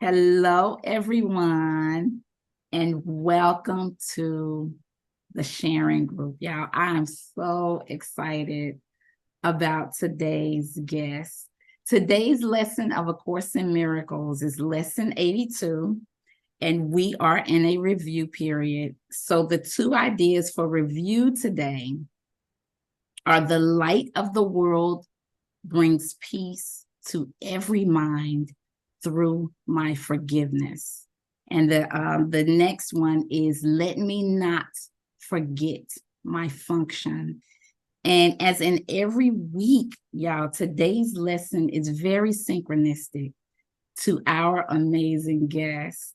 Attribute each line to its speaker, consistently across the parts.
Speaker 1: Hello, everyone, and welcome to the sharing group. Y'all, I am so excited about today's guest. Today's lesson of A Course in Miracles is lesson 82, and we are in a review period. So the two ideas for review today are: the light of the world brings peace to every mind through my forgiveness. And the next one is: let me not forget my function. And as in every week, y'all, today's lesson is very synchronistic to our amazing guest,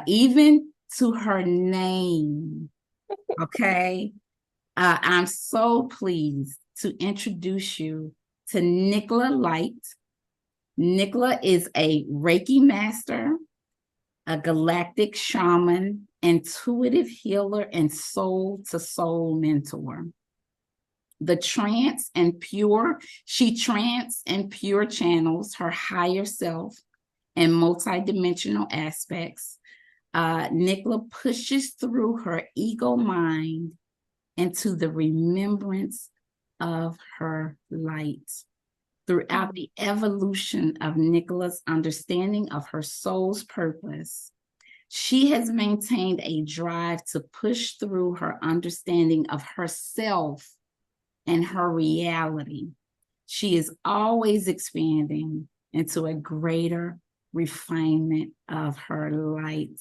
Speaker 1: even to her name. Okay. I'm so pleased to introduce you to Nicola Light. Nicola is a Reiki master, a galactic shaman, intuitive healer, and soul-to-soul mentor. She trance and pure channels her higher self and multidimensional aspects. Nicola pushes through her ego mind into the remembrance of her light. Throughout the evolution of Nicola's understanding of her soul's purpose, she has maintained a drive to push through her understanding of herself and her reality. She is always expanding into a greater refinement of her light.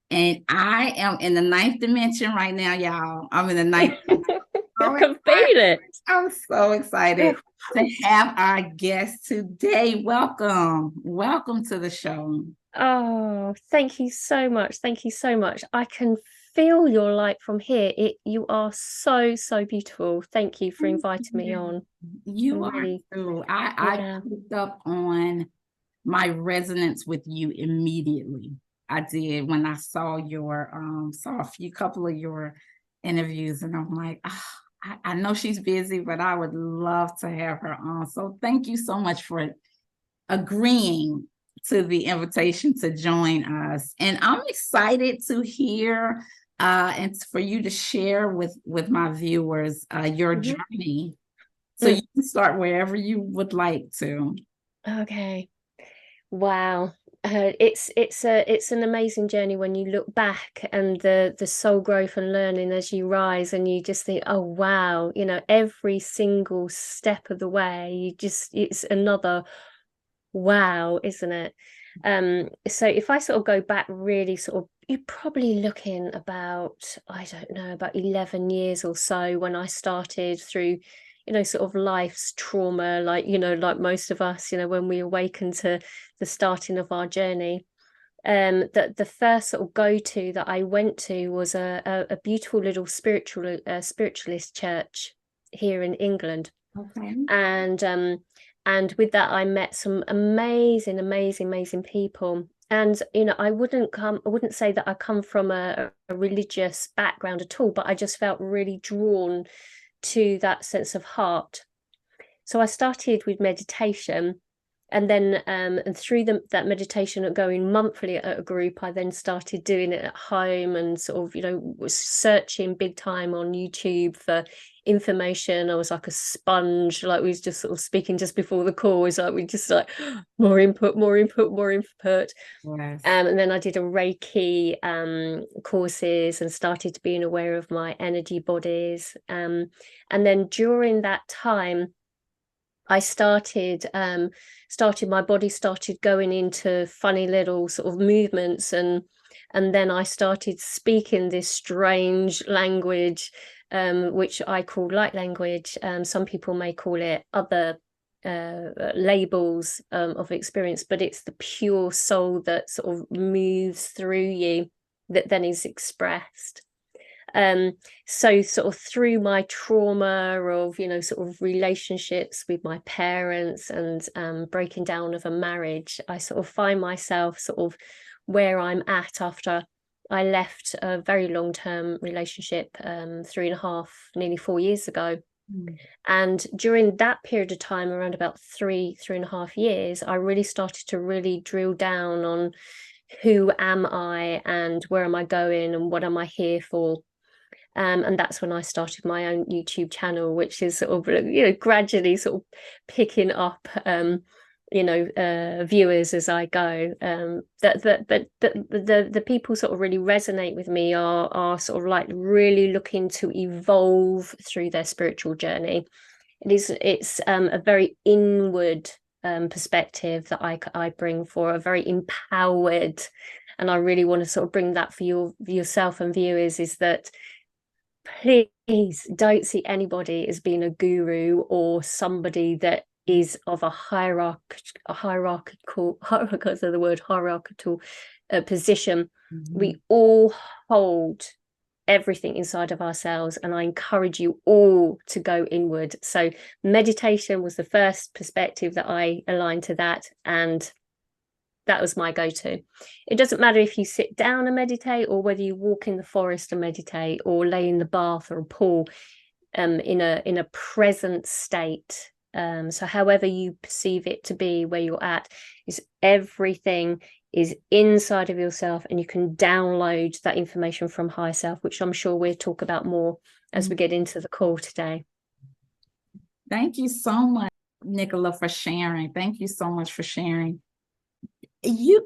Speaker 1: And I am in the ninth dimension right now, y'all. I'm in the ninth dimension.
Speaker 2: I can feel it.
Speaker 1: I'm so excited to have our guest today. Welcome to the show.
Speaker 2: Oh, thank you so much. Thank you so much. I can feel your light from here. You are so beautiful. Thank you for inviting me on.
Speaker 1: You are too. I picked up on my resonance with you immediately. I did when I saw a couple of your interviews, and I'm like, I know she's busy, but I would love to have her on. So thank you so much for agreeing to the invitation to join us. And I'm excited to hear and for you to share with my viewers your journey. So you can start wherever you would like to.
Speaker 2: Okay. Wow. It's an amazing journey when you look back, and the soul growth and learning as you rise, and you just think, oh wow, every single step of the way, it's another wow, isn't it? So if I sort of go back really sort of, you're probably looking about, I don't know, about 11 years or so, when I started through sort of life's trauma, like like most of us, when we awaken to the starting of our journey. That the first sort of go-to that I went to was a beautiful little spiritualist church here in England.
Speaker 1: Okay.
Speaker 2: And with that, I met some amazing people. And I wouldn't say that I come from a religious background at all, but I just felt really drawn to that sense of heart. So I started with meditation, and then and through that meditation, going monthly at a group, I then started doing it at home, and sort of was searching big time on YouTube for information. I was like a sponge, like we was just sort of speaking just before the call. It's like we just like more input.
Speaker 1: Yes.
Speaker 2: And then I did a Reiki courses, and started being aware of my energy bodies. And then during that time, I started my body started going into funny little sort of movements, and then I started speaking this strange language, which I call light language. Some people may call it other labels of experience, but it's the pure soul that sort of moves through you, that then is expressed. So sort of through my trauma of sort of relationships with my parents, and breaking down of a marriage, I sort of find myself sort of where I'm at after I left a very long-term relationship 3.5, nearly 4 years ago. And during that period of time, around about 3.5 years, I really started to really drill down on who am I and where am I going and what am I here for. And that's when I started my own YouTube channel, which is sort of, gradually sort of picking up, viewers as I go. But the people sort of really resonate with me are sort of like really looking to evolve through their spiritual journey. It's a very inward perspective that I bring, for a very empowered, and I really want to sort of bring that for yourself and viewers, is that please don't see anybody as being a guru or somebody that is of a hierarchical position. We all hold everything inside of ourselves, and I encourage you all to go inward. So meditation was the first perspective that I aligned to that, and that was my go-to. It doesn't matter if you sit down and meditate, or whether you walk in the forest and meditate, or lay in the bath or a pool, in a present state. So however you perceive it to be, where you're at, is everything is inside of yourself, and you can download that information from higher self, which I'm sure we'll talk about more as we get into the call today.
Speaker 1: Thank you so much, Nicola, for sharing. Thank you so much for sharing. You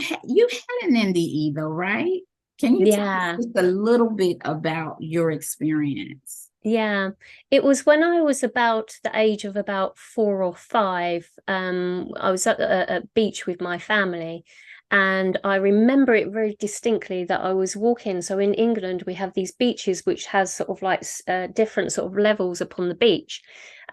Speaker 1: had an NDE though, right? Can you tell us just a little bit about your experience?
Speaker 2: Yeah, it was when I was about the age of about 4 or 5. I was at a beach with my family, and I remember it very distinctly that I was walking. So in England, we have these beaches which has sort of like different sort of levels upon the beach.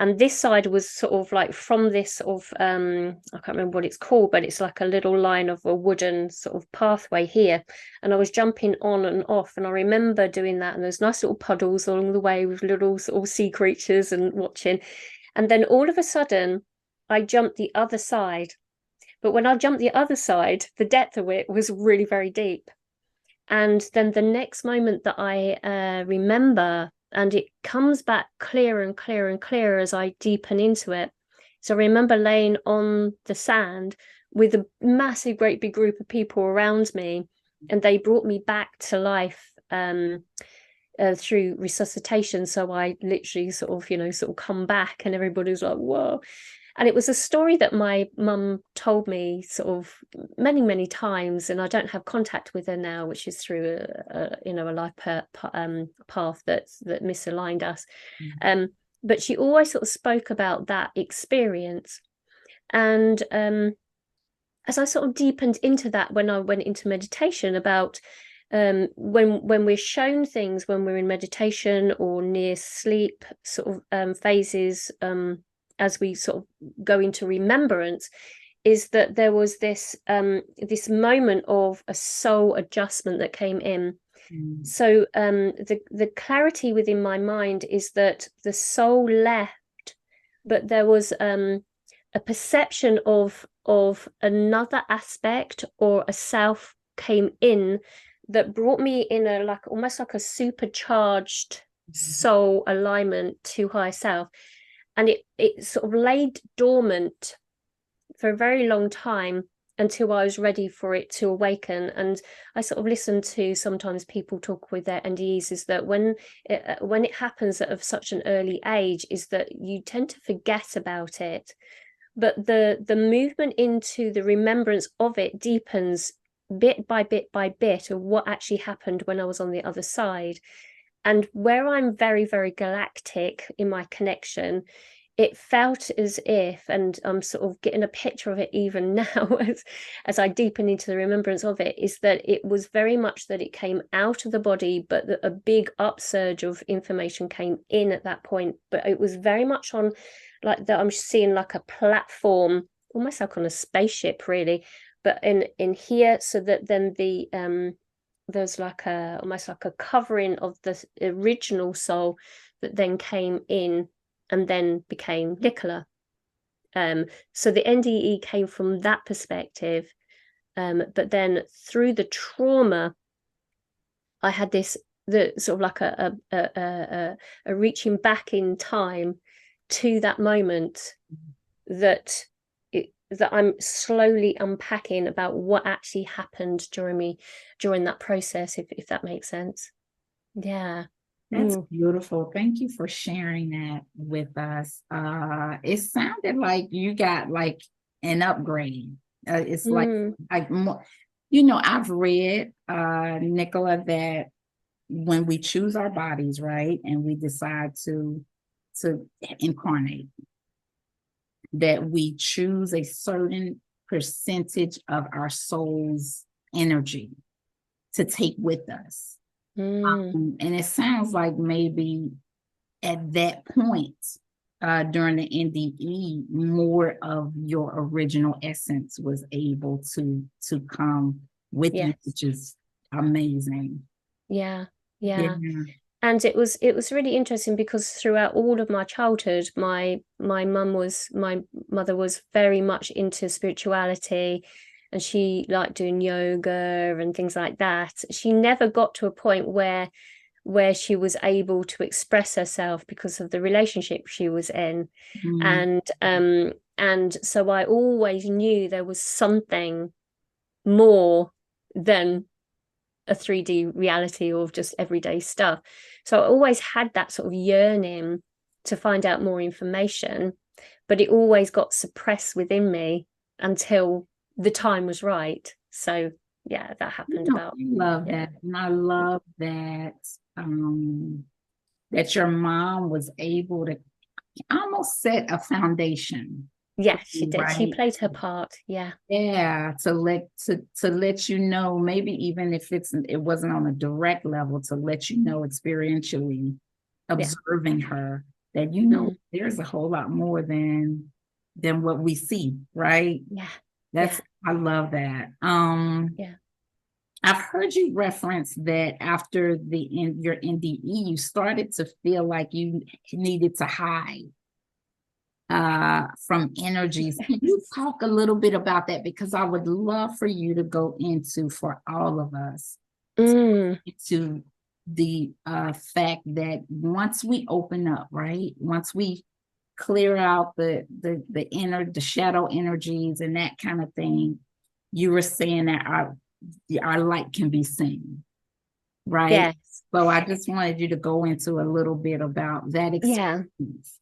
Speaker 2: And this side was sort of like from this sort of, I can't remember what it's called, but it's like a little line of a wooden sort of pathway here. And I was jumping on and off. And I remember doing that. And there's nice little puddles along the way with little sort of sea creatures and watching. And then all of a sudden, I jumped the other side. But when I jumped the other side, the depth of it was really very deep. And then the next moment that I remember, and it comes back clearer and clearer and clearer as I deepen into it. So I remember laying on the sand with a massive, great big group of people around me, and they brought me back to life through resuscitation. So I literally sort of come back, and everybody's like, whoa. And it was a story that my mum told me sort of many, many times, and I don't have contact with her now, which is through a life path that misaligned us. But she always sort of spoke about that experience. And as I sort of deepened into that, when I went into meditation, about when we're shown things when we're in meditation or near sleep sort of phases, as we sort of go into remembrance, is that there was this moment of a soul adjustment that came in. So the clarity within my mind is that the soul left, but there was a perception of another aspect, or a self came in, that brought me in almost like a supercharged soul alignment to higher self. And it sort of laid dormant for a very long time until I was ready for it to awaken. And I sort of listen to sometimes people talk with their NDEs, is that when it happens at such an early age, is that you tend to forget about it. But the movement into the remembrance of it deepens bit by bit by bit of what actually happened when I was on the other side. And where I'm very, very galactic in my connection, it felt as if, and I'm sort of getting a picture of it even now as I deepen into the remembrance of it, is that it was very much that it came out of the body, but that a big upsurge of information came in at that point. But it was very much on like that, I'm seeing like a platform, almost like on a spaceship really, but in here, so that then there's like almost like a covering of the original soul that then came in and then became Nicola. So the NDE came from that perspective, but then through the trauma, I had this the sort of like a reaching back in time to that moment that I'm slowly unpacking about what actually happened during that process, if that makes sense. Yeah.
Speaker 1: That's beautiful. Thank you for sharing that with us. It sounded like you got like an upgrade. It's like more, I've read, Nicola, that when we choose our bodies, right, and we decide to incarnate, that we choose a certain percentage of our soul's energy to take with us. And it sounds like maybe at that point, during the NDE, more of your original essence was able to come with you, which is amazing.
Speaker 2: Yeah. And it was really interesting because throughout all of my childhood, my mother was very much into spirituality, and she liked doing yoga and things like that. She never got to a point where she was able to express herself because of the relationship she was in. And so I always knew there was something more than a 3D reality of just everyday stuff. So I always had that sort of yearning to find out more information, but it always got suppressed within me until the time was right. So yeah, that happened about.
Speaker 1: I love that. And I love that that your mom was able to almost set a foundation.
Speaker 2: Yeah, she did.
Speaker 1: Right?
Speaker 2: She played her part. Yeah.
Speaker 1: Yeah, to let you know, maybe even if it wasn't on a direct level, to let you know experientially, observing her, that there's a whole lot more than what we see, right?
Speaker 2: Yeah.
Speaker 1: I love that.
Speaker 2: Yeah.
Speaker 1: I've heard you reference that after your NDE, you started to feel like you needed to hide from energies. Can you talk a little bit about that? Because I would love for you to go into, for all of us, to the fact that once we open up, right? Once we clear out the shadow energies and that kind of thing, you were saying that our light can be seen, right?
Speaker 2: Yes.
Speaker 1: So I just wanted you to go into a little bit about that experience.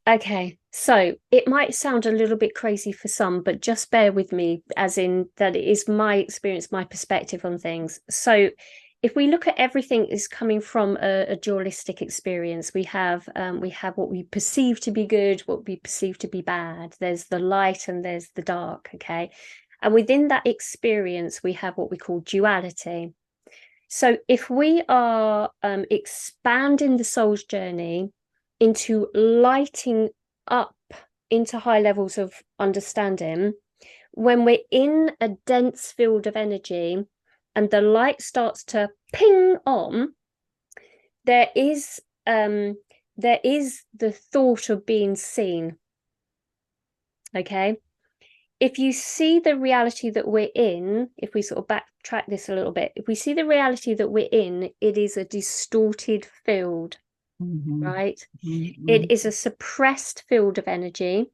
Speaker 2: Okay, so it might sound a little bit crazy for some, but just bear with me, as in that it is my experience, my perspective on things. So if we look at everything is coming from a dualistic experience, we have what we perceive to be good, what we perceive to be bad. There's the light and there's the dark, okay? And within that experience, we have what we call duality. So if we are expanding the soul's journey into lighting up into high levels of understanding, when we're in a dense field of energy and the light starts to ping on, there is the thought of being seen. Okay. If you see the reality that we're in, if we sort of backtrack this a little bit, if we see the reality that we're in, it is a distorted field, right? It is a suppressed field of energy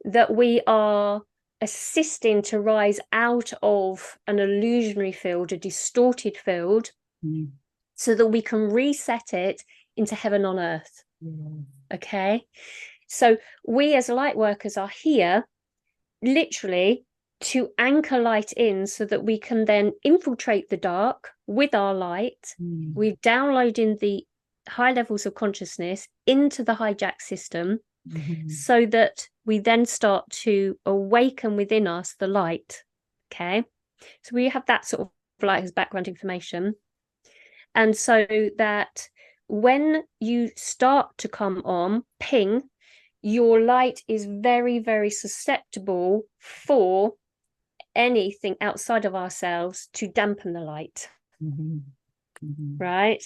Speaker 2: that we are assisting to rise out of an illusionary field, a distorted field, so that we can reset it into heaven on earth. Okay? So we as light workers are here literally to anchor light in so that we can then infiltrate the dark with our light. We're downloading the high levels of consciousness into the hijack system, so that we then start to awaken within us the light. Okay, so we have that sort of light as background information, and so that when you start to come on ping, your light is very, very susceptible for anything outside of ourselves to dampen the light, right?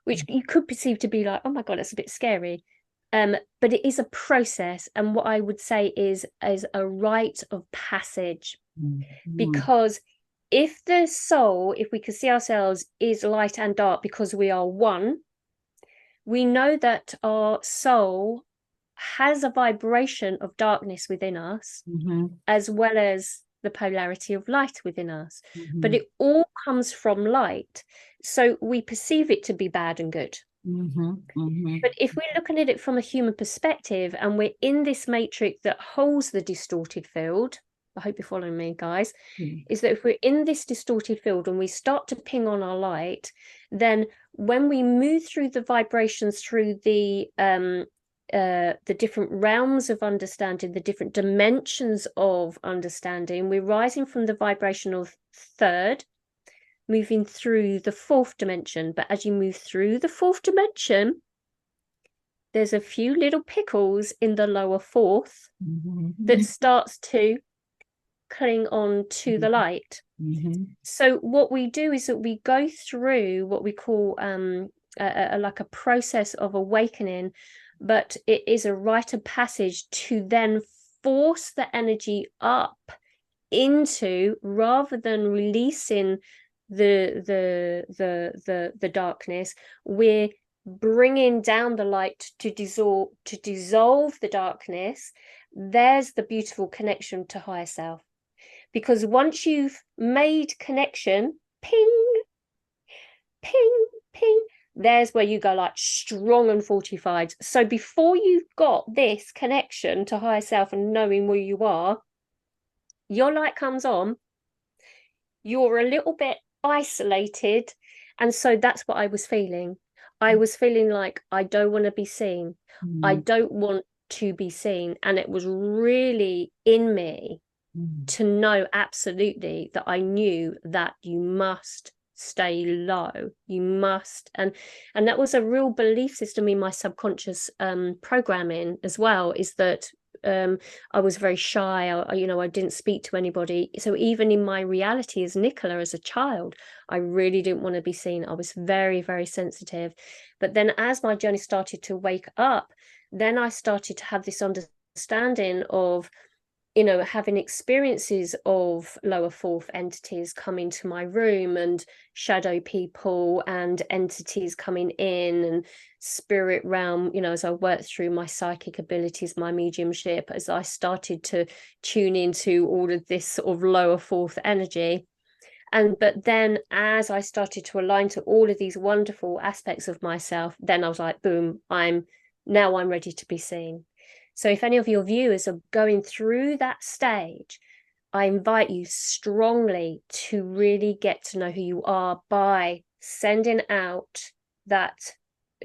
Speaker 2: Which you could perceive to be like, oh my God, that's a bit scary. But it is a process. And what I would say is a rite of passage, because if the soul, if we could see ourselves, is light and dark because we are one, we know that our soul has a vibration of darkness within us, as well as the polarity of light within us. But it all comes from light. So we perceive it to be bad and good. But if we're looking at it from a human perspective and we're in this matrix that holds the distorted field, I hope you're following me, guys, is that if we're in this distorted field and we start to ping on our light, then when we move through the vibrations, through the different realms of understanding, the different dimensions of understanding, we're rising from the vibrational third, moving through the fourth dimension. But as you move through the fourth dimension, there's a few little pickles in the lower fourth that starts to cling on to the light. So what we do is that we go through what we call like a process of awakening, but it is a rite of passage to then force the energy up into, rather than releasing the darkness, we're bringing down the light to dissolve the darkness. There's the beautiful connection to higher self, because once you've made connection, ping, ping, ping, there's where you go like strong and fortified. So before you've got this connection to higher self and knowing where you are, your light comes on, you're a little bit isolated. And so that's what I was feeling. I was feeling like, I don't want to be seen. I don't want to be seen. And it was really in me to know absolutely that I knew that you must stay low. You must. And that was a real belief system in my subconscious programming as well, is that I was very shy. I didn't speak to anybody. So even in my reality as Nicola, as a child, I really didn't want to be seen. I was very, very sensitive. But then as my journey started to wake up, then I started to have this understanding of, having experiences of lower fourth entities come into my room, and shadow people and entities coming in, and spirit realm, as I worked through my psychic abilities, my mediumship, as I started to tune into all of this sort of lower fourth energy. But then as I started to align to all of these wonderful aspects of myself, then I was like, boom, I'm ready to be seen. So if any of your viewers are going through that stage, I invite you strongly to really get to know who you are by sending out that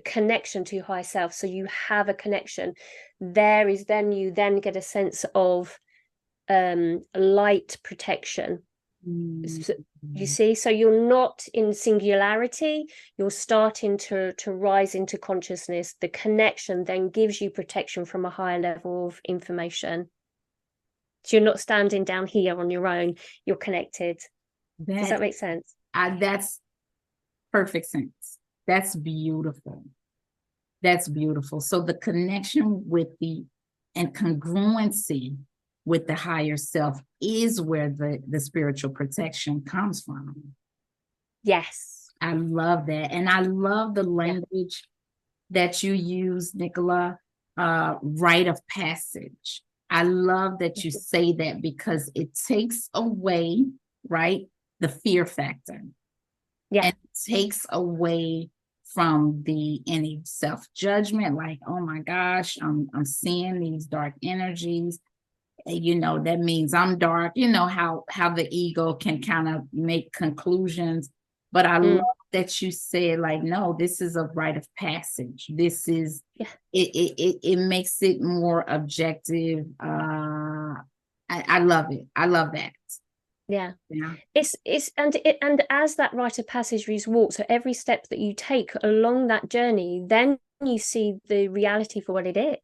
Speaker 2: connection to your higher self. So you have a connection. You then get a sense of light protection. You see, so you're not in singularity, you're starting to rise into consciousness. The connection then gives you protection from a higher level of information. So you're not standing down here on your own, you're connected. Does that make sense?
Speaker 1: That's perfect sense. That's beautiful. That's beautiful. So the connection with and congruency with the higher self is where the spiritual protection comes from.
Speaker 2: Yes.
Speaker 1: I love that. And I love the language that you use, Nicola, rite of passage. I love that you say that, because it takes away, right, the fear factor.
Speaker 2: Yeah.
Speaker 1: And it takes away from any self-judgment, like, oh my gosh, I'm seeing these dark energies. That means I'm dark. How the ego can kind of make conclusions. But I love that you said, like, no, this is a rite of passage. This is it makes it more objective. I love it. I love that.
Speaker 2: Yeah. And as that rite of passage is walked, so every step that you take along that journey, then you see the reality for what it is.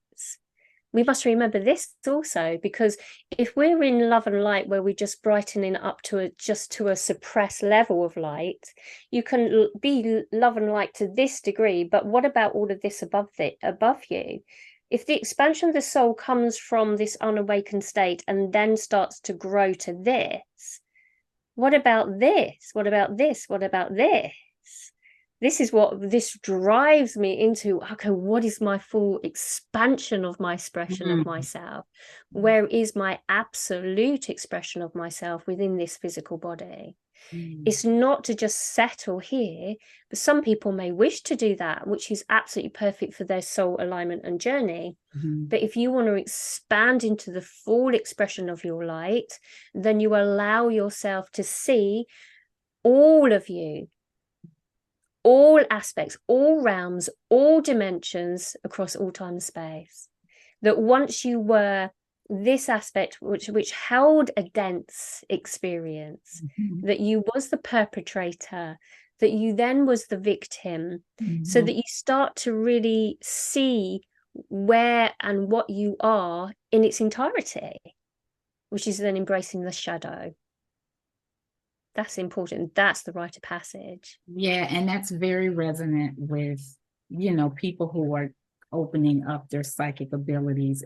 Speaker 2: We must remember this also, because if we're in love and light, where we're just brightening up to a suppressed level of light, you can be love and light to this degree, but what about all of this above you? If the expansion of the soul comes from this unawakened state and then starts to grow to this, what about this? What about this? What about this? This drives me into, okay, what is my full expansion of my expression of myself? Where is my absolute expression of myself within this physical body? It's not to just settle here, but some people may wish to do that, which is absolutely perfect for their soul alignment and journey. But if you want to expand into the full expression of your light, then you allow yourself to see all of you, all aspects, all realms, all dimensions across all time and space. That once you were this aspect which held a dense experience, that you was the perpetrator, that you then was the victim, so that you start to really see where and what you are in its entirety, which is then embracing the shadow. That's important. That's the rite of passage.
Speaker 1: Yeah, and that's very resonant with, people who are opening up their psychic abilities.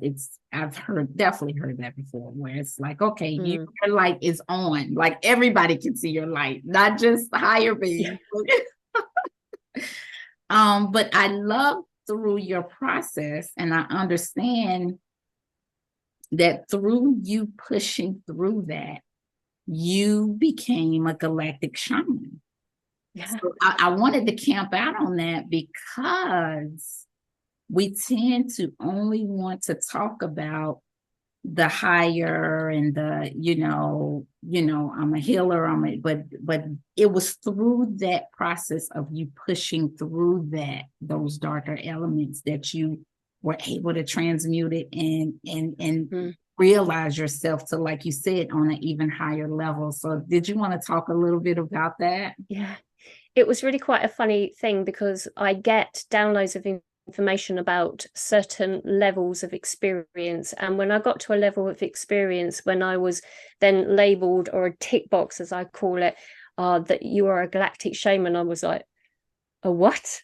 Speaker 1: I've definitely heard that before, where it's like, okay, your light is on, like everybody can see your light, not just higher beings. But I love through your process, and I understand that through you pushing through that, you became a galactic shaman.
Speaker 2: Yeah.
Speaker 1: So I wanted to camp out on that because we tend to only want to talk about the higher and the, I'm a healer, but it was through that process of you pushing through those darker elements that you were able to transmute it and realize yourself to, like you said, on an even higher level. So did you want to talk a little bit about that?
Speaker 2: Yeah. It was really quite a funny thing because I get downloads of information about certain levels of experience. And when I got to a level of experience, when I was then labeled, or a tick box, as I call it, that you are a galactic shaman, I was like, a what?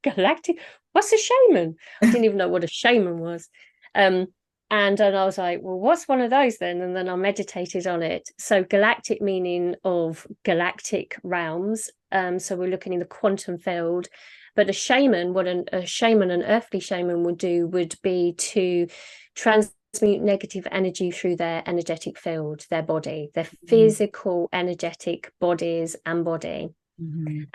Speaker 2: Galactic? What's a shaman? I didn't even know what a shaman was. And then I was like, well, what's one of those then? And then I meditated on it. So galactic meaning of galactic realms. So we're looking in the quantum field. But a shaman, what a shaman, an earthly shaman would do would be to transmute negative energy through their energetic field, their body, their physical energetic bodies and body.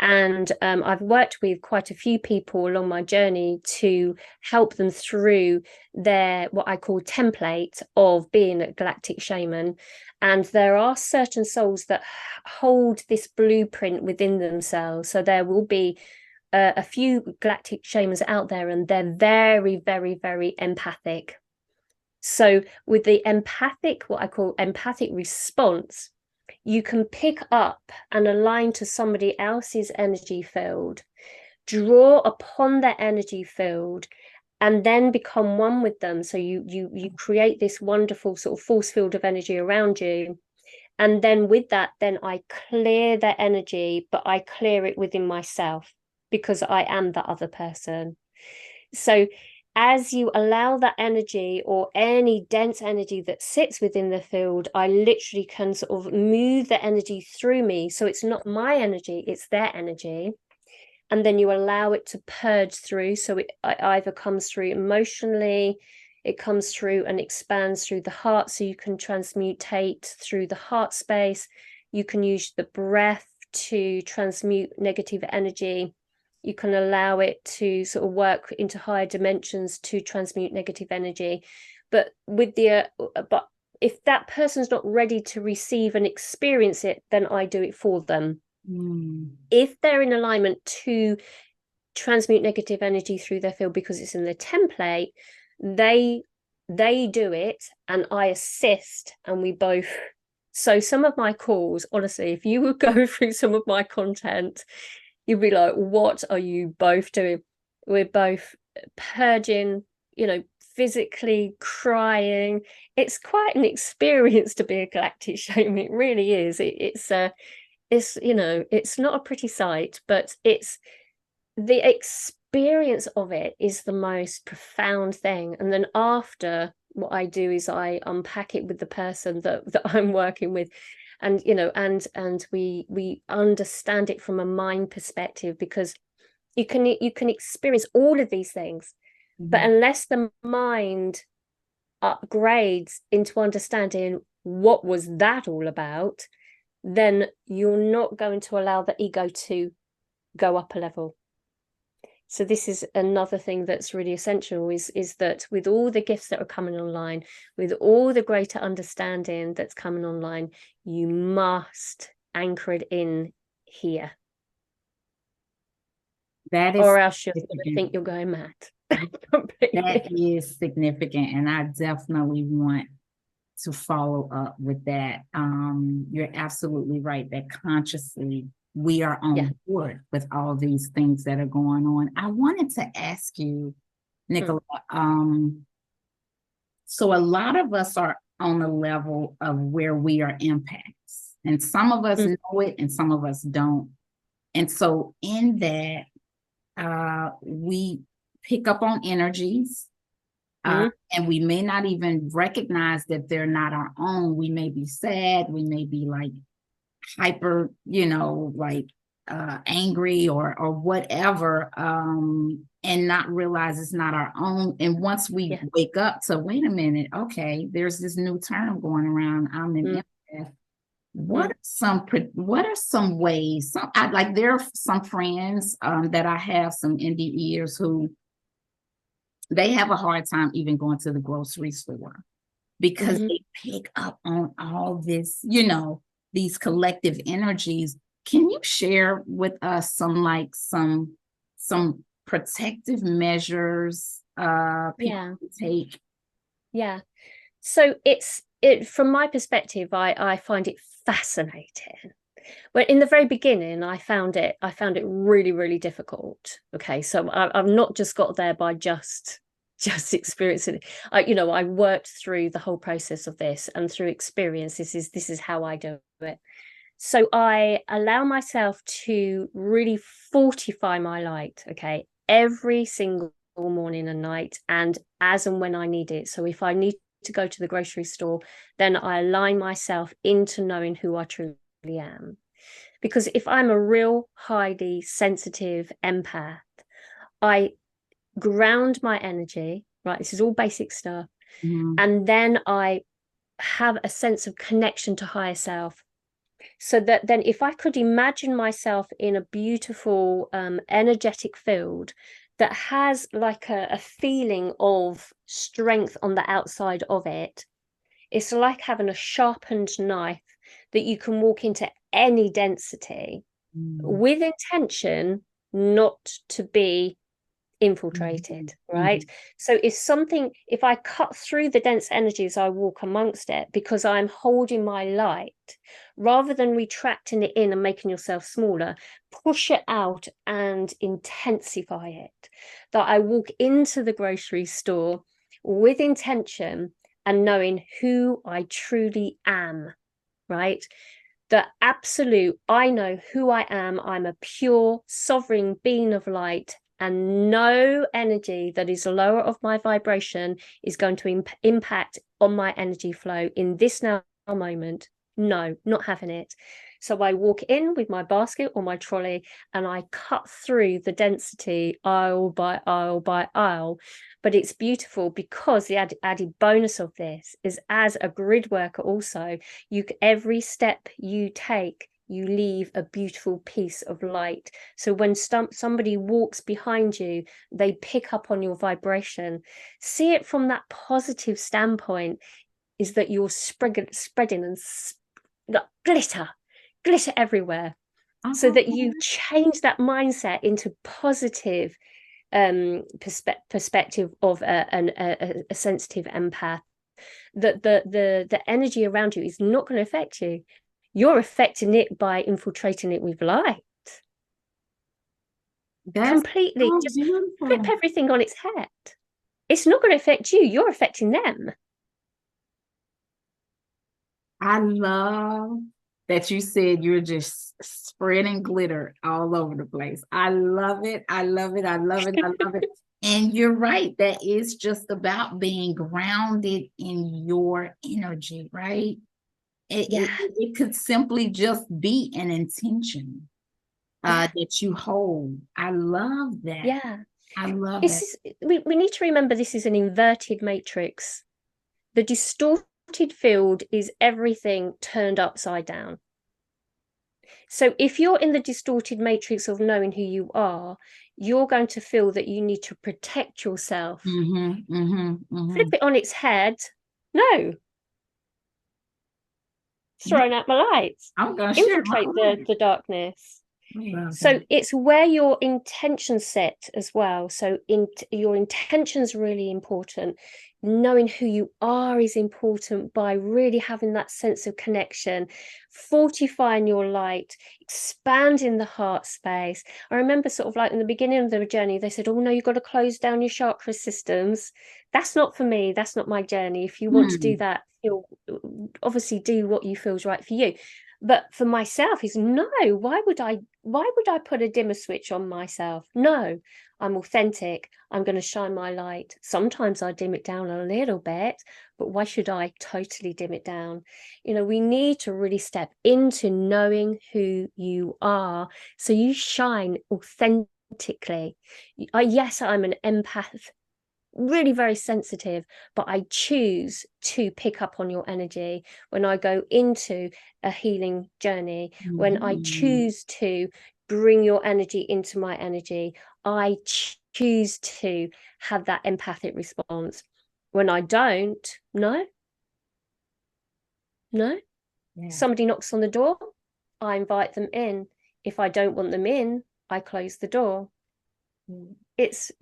Speaker 2: And I've worked with quite a few people along my journey to help them through their, what I call, template of being a galactic shaman. And there are certain souls that hold this blueprint within themselves. So there will be a few galactic shamans out there, and they're very, very, very empathic. So with the empathic, what I call empathic response, you can pick up and align to somebody else's energy field, draw upon their energy field, and then become one with them. So you create this wonderful sort of force field of energy around you. And then with that, then I clear their energy, but I clear it within myself because I am the other person. So as you allow that energy, or any dense energy that sits within the field, I literally can sort of move the energy through me. So it's not my energy, it's their energy. And then you allow it to purge through. So it either comes through emotionally, it comes through and expands through the heart. So you can transmutate through the heart space. You can use the breath to transmute negative energy. You can allow it to sort of work into higher dimensions to transmute negative energy. But with but if that person's not ready to receive and experience it, then I do it for them. If they're in alignment to transmute negative energy through their field because it's in the template, they do it and I assist, and we both. So some of my calls, honestly, if you would go through some of my content, you'd be like, what are you both doing? We're both purging, physically crying. It's quite an experience to be a galactic shaman. It really is. It's not a pretty sight, but it's the experience of it is the most profound thing. And then after, what I do is I unpack it with the person that I'm working with. and we understand it from a mind perspective, because you can experience all of these things, but unless the mind upgrades into understanding what was that all about, then you're not going to allow the ego to go up a level. So this is another thing that's really essential, is that with all the gifts that are coming online, with all the greater understanding that's coming online, you must anchor it in here.
Speaker 1: That is
Speaker 2: or else you're going to think you're going mad.
Speaker 1: That is significant, and I definitely want to follow up with that. You're absolutely right that consciously we are on board with all these things that are going on. I wanted to ask you, Nicola, so a lot of us are on the level of where we are empaths, and some of us know it and some of us don't. And so in that, we pick up on energies, and we may not even recognize that they're not our own. We may be sad, we may be like hyper, like angry or whatever, and not realize it's not our own. And once we wake up to, wait a minute, okay, there's this new term going around, I'm an empath. What are some ways? There are some friends that I have, some NDEers, who they have a hard time even going to the grocery store because they pick up on all this, these collective energies. Can you share with us some protective measures people can take?
Speaker 2: Yeah. So from my perspective, I find it fascinating. But in the very beginning, I found it really, really difficult. Okay, so I've not just got there by just experiencing it. I worked through the whole process of this, and through experience, this is how I do it. So I allow myself to really fortify my light, okay, every single morning and night, and as and when I need it. So if I need to go to the grocery store, then I align myself into knowing who I truly am. Because if I'm a real highly sensitive empath, I ground my energy, right? This is all basic stuff. And then I have a sense of connection to higher self. So that then if I could imagine myself in a beautiful energetic field that has like a feeling of strength on the outside of it, it's like having a sharpened knife that you can walk into any density with intention not to be infiltrated, right? So if I cut through the dense energies, I walk amongst it because I'm holding my light, rather than retracting it in and making yourself smaller, push it out and intensify it. That I walk into the grocery store with intention and knowing who I truly am, right? The absolute, I know who I am. I'm a pure, sovereign being of light, and no energy that is lower of my vibration is going to impact on my energy flow in this now moment. No, not having it. So I walk in with my basket or my trolley, and I cut through the density aisle by aisle by aisle. But it's beautiful because the added bonus of this is, as a grid worker also, every step you take, you leave a beautiful piece of light. So when somebody walks behind you, they pick up on your vibration. See it from that positive standpoint, is that you're spreading and glitter everywhere, so that you change that mindset into positive perspective of a sensitive empath. That the energy around you is not going to affect you. You're affecting it by infiltrating it with light. That's completely so just flip everything on its head. It's not going to affect you. You're affecting them.
Speaker 1: I love that you said you're just spreading glitter all over the place. I love it. I love it. I love it. I love it. And you're right. That is just about being grounded in your energy, right? It could simply just be an intention that you hold. I love that.
Speaker 2: Yeah.
Speaker 1: I love that.
Speaker 2: This is, we need to remember this is an inverted matrix. The distorted field is everything turned upside down. So if you're in the distorted matrix of knowing who you are, you're going to feel that you need to protect yourself. Flip it on its head. No. Throwing out my lights.
Speaker 1: I'm gonna
Speaker 2: infiltrate the darkness. So it's where your intention set as well. So your intention's really important. Knowing who you are is important by really having that sense of connection, fortifying your light, expanding the heart space. I remember sort of like in the beginning of the journey, they said, oh no, you've got to close down your chakra systems. That's not for me. That's not my journey. If you want to do that, you'll obviously do what you feel is right for you. But for myself is no, why would I put a dimmer switch on myself? No, I'm authentic. I'm going to shine my light. Sometimes I dim it down a little bit, but why should I totally dim it down? You know, we need to really step into knowing who you are so you shine authentically. Yes, I'm an empath, really very sensitive, but I choose to pick up on your energy when I go into a healing journey. When I choose to bring your energy into my energy, I choose to have that empathic response. When I don't, no. Somebody knocks on the door, I invite them in. If I don't want them in, I close the door. It's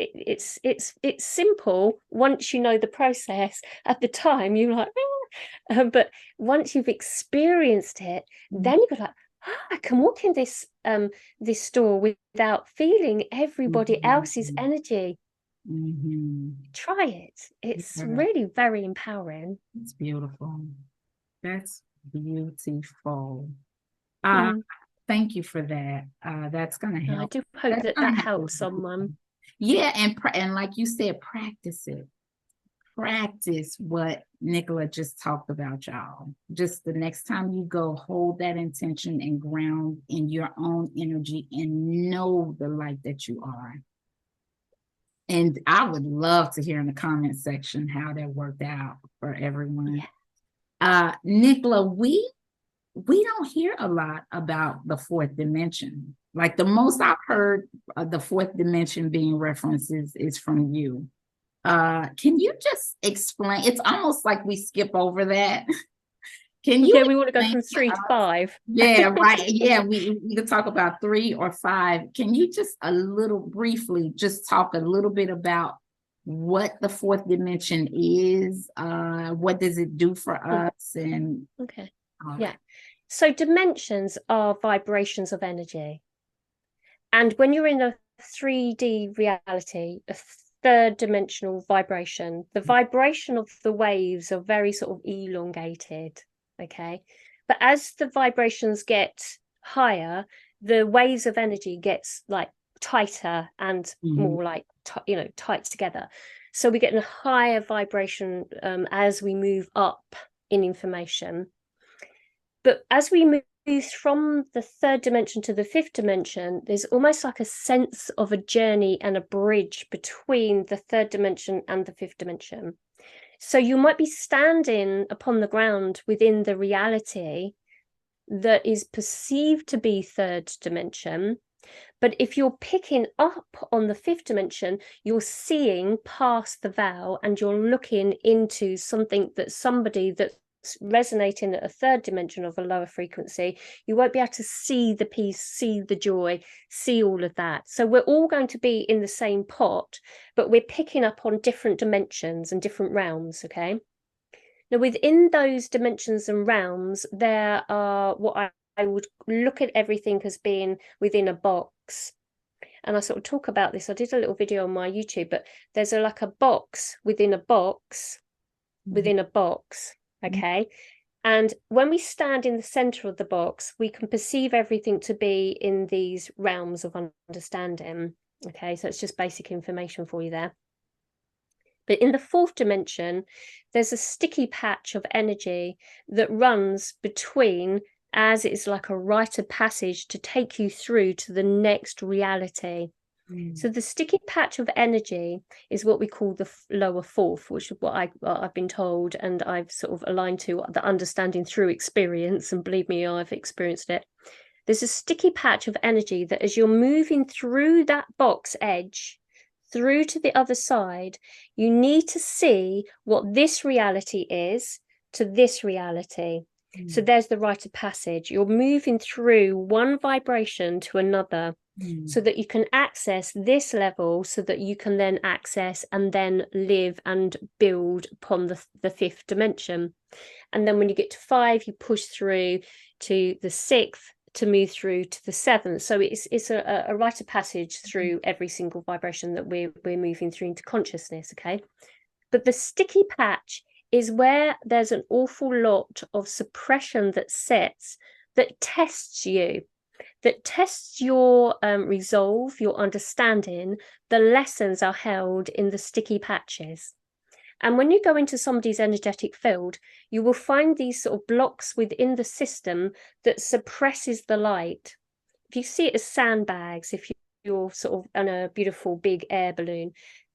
Speaker 2: simple once you know the process. At the time you're like, but once you've experienced it, then you're like, I can walk in this store without feeling everybody else's energy. Try it. It's really very empowering.
Speaker 1: It's beautiful. That's beautiful. Thank you for that. That's gonna help.
Speaker 2: I do hope that helps someone.
Speaker 1: Yeah, and like you said, practice it. Practice what Nicola just talked about, y'all. Just the next time you go, hold that intention and ground in your own energy and know the light that you are. And I would love to hear in the comment section how that worked out for everyone. Nicola, we don't hear a lot about the fourth dimension. Like the most I've heard of the fourth dimension being referenced is from you. Can you just explain? It's almost like we skip over that. Can you?
Speaker 2: Yeah, we want to go from 3 to 5.
Speaker 1: Yeah, right. Yeah, we could talk about 3 or 5. Can you just briefly just talk a little bit about what the fourth dimension is? What does it do for us? And
Speaker 2: okay, yeah. So dimensions are vibrations of energy, and when you're in a 3D reality, a third dimensional vibration, the vibration of the waves are very sort of elongated. Okay, but as the vibrations get higher, the waves of energy gets like tighter and more like tight together. So we get a higher vibration as we move up in information. But as we move from the third dimension to the fifth dimension, there's almost like a sense of a journey and a bridge between the third dimension and the fifth dimension. So you might be standing upon the ground within the reality that is perceived to be third dimension. But if you're picking up on the fifth dimension, you're seeing past the veil and you're looking into something that somebody that's resonating at a third dimension of a lower frequency, you won't be able to see the peace, see the joy, see all of that. So we're all going to be in the same pot, but we're picking up on different dimensions and different realms. Okay, now within those dimensions and realms, there are what I would look at everything as being within a box. And I sort of talk about this. I did a little video on my YouTube, but there's like a box within a box within a box. Okay. And when we stand in the center of the box, we can perceive everything to be in these realms of understanding. Okay. So it's just basic information for you there. But in the fourth dimension, there's a sticky patch of energy that runs between, as it's like a rite of passage to take you through to the next reality. So the sticky patch of energy is what we call the lower fourth, which is what I've been told, and I've sort of aligned to the understanding through experience, and believe me, I've experienced it. There's a sticky patch of energy that as you're moving through that box edge, through to the other side, you need to see what this reality is to this reality. So there's the rite of passage. You're moving through one vibration to another so that you can access this level, so that you can then access and then live and build upon the fifth dimension. And then when you get to 5, you push through to the 6th to move through to the 7th. So it's a rite of passage through every single vibration that we're moving through into consciousness, okay? But the sticky patch is where there's an awful lot of suppression that sits, that tests you, that tests your resolve, your understanding. The lessons are held in the sticky patches. And when you go into somebody's energetic field, you will find these sort of blocks within the system that suppresses the light. If you see it as sandbags, if you're sort of on a beautiful big air balloon,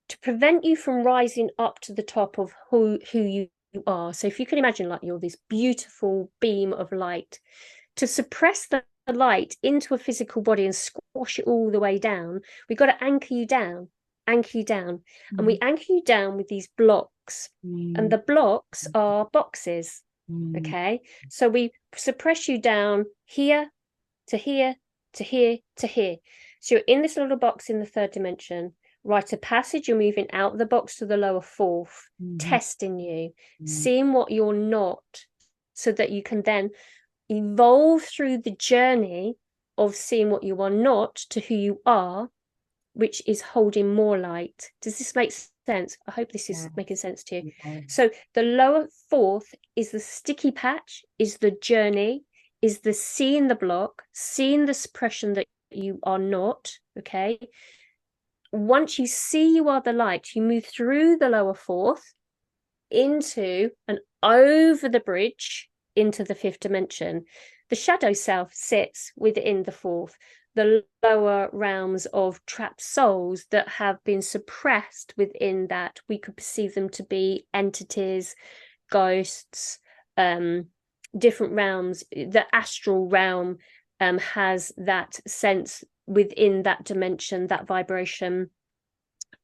Speaker 2: to prevent you from rising up to the top of who you are. So if you can imagine like you're this beautiful beam of light, to suppress the light into a physical body and squash it all the way down, we've got to anchor you down. And we anchor you down with these blocks, and the blocks are boxes. Okay, so we suppress you down here to here to here to here. So you're in this little box in the third dimension. Rite of passage, you're moving out of the box to the lower fourth, testing you, seeing what you're not, so that you can then evolve through the journey of seeing what you are not to who you are, which is holding more light. Does this make sense? I hope this is making sense to you. So the lower fourth is the sticky patch, is the journey, is the seeing the block, seeing the suppression that you are not, okay? Once you see you are the light, you move through the lower fourth into and over the bridge into the fifth dimension. The shadow self sits within the fourth, the lower realms of trapped souls that have been suppressed within that. We could perceive them to be entities, ghosts, different realms. The astral realm has that sense within that dimension, that vibration.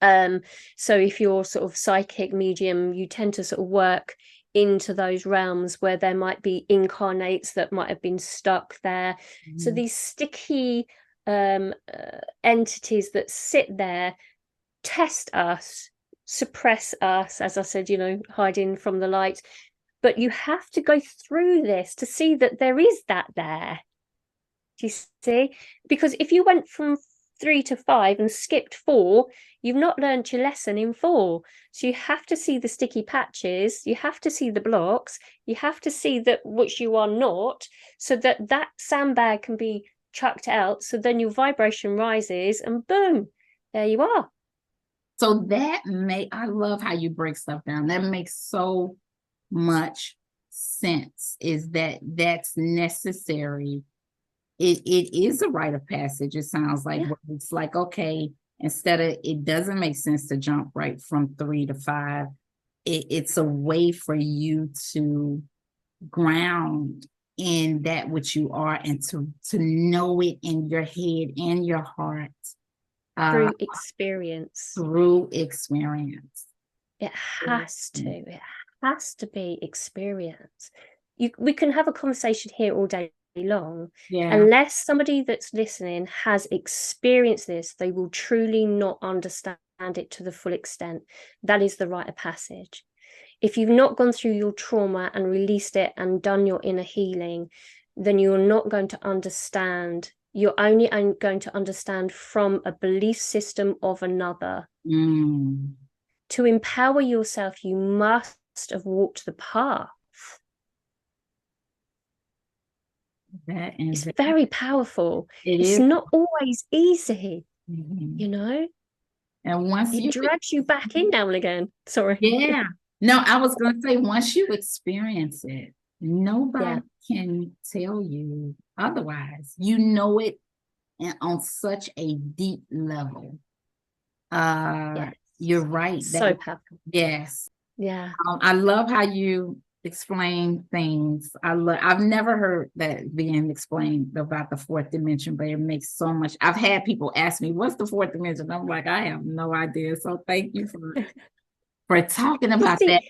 Speaker 2: So if you're sort of psychic medium, you tend to sort of work into those realms where there might be incarnates that might have been stuck there. So these sticky entities that sit there test us, suppress us, as I said, you know, hiding from the light. But you have to go through this to see that there is that there. Do you see? Because if you went from 3 to 5 and skipped 4, you've not learned your lesson in 4. So you have to see the sticky patches, you have to see the blocks, you have to see that which you are not, so that that sandbag can be chucked out, so then your vibration rises and boom, there you are.
Speaker 1: So I love how you break stuff down. That makes so much sense, is that's necessary. It is a rite of passage. It sounds like, it's like, okay, instead of, it doesn't make sense to jump right from 3 to 5. It's a way for you to ground in that which you are, and to know it in your head and your heart.
Speaker 2: Through experience.
Speaker 1: Through experience.
Speaker 2: It has to be experience. We can have a conversation here all day long. Unless somebody that's listening has experienced this, they will truly not understand it to the full extent. That is the rite of passage. If you've not gone through your trauma and released it and done your inner healing, then you're not going to understand. You're only going to understand from a belief system of another. To empower yourself, you must have walked the path. It's very powerful. It's not always easy, you know?
Speaker 1: And once
Speaker 2: It
Speaker 1: you,
Speaker 2: drags you back in now and again. Sorry.
Speaker 1: yeah. No, I was going to say, once you experience it, nobody can tell you otherwise. You know it on such a deep level.
Speaker 2: Yes.
Speaker 1: You're right.
Speaker 2: So powerful.
Speaker 1: Yes.
Speaker 2: Yeah.
Speaker 1: I love how you explain things. I've never heard that being explained about the fourth dimension, but it makes so much. I've had people ask me, what's the fourth dimension? I'm like, I have no idea. So thank you for talking about that.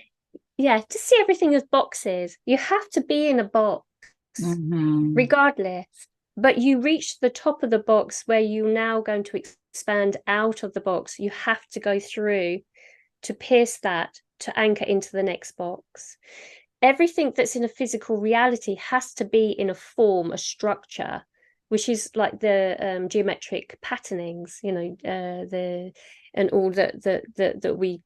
Speaker 2: Yeah, to see everything as boxes. You have to be in a box, regardless. But you reach the top of the box where you're now going to expand out of the box. You have to go through to pierce that, to anchor into the next box. Everything that's in a physical reality has to be in a form, a structure, which is like the geometric patternings, and all that we,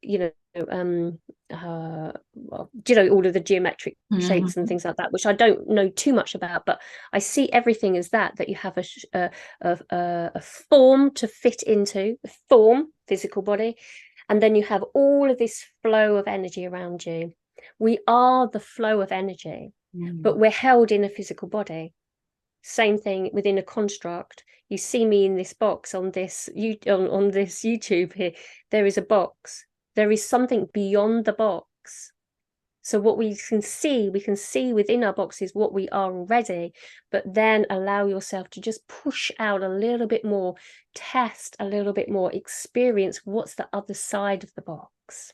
Speaker 2: all of the geometric shapes and things like that, which I don't know too much about, but I see everything as that you have a form to fit into, a form, physical body, and then you have all of this flow of energy around you. We are the flow of energy, but we're held in a physical body. Same thing within a construct. You see me in this box on this YouTube here. There is a box. There is something beyond the box. So what we can see within our boxes what we are already, but then allow yourself to just push out a little bit more, test a little bit more, experience what's the other side of the box.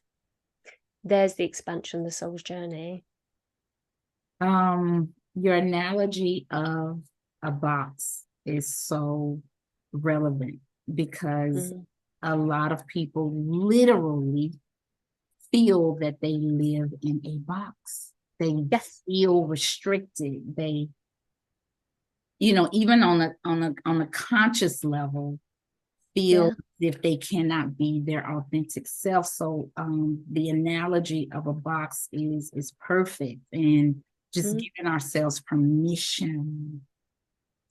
Speaker 2: There's the expansion, the soul's journey.
Speaker 1: Your analogy of a box is so relevant because a lot of people literally feel that they live in a box. They feel restricted. They, even on a conscious level, feel if they cannot be their authentic self. So the analogy of a box is perfect, and just giving ourselves permission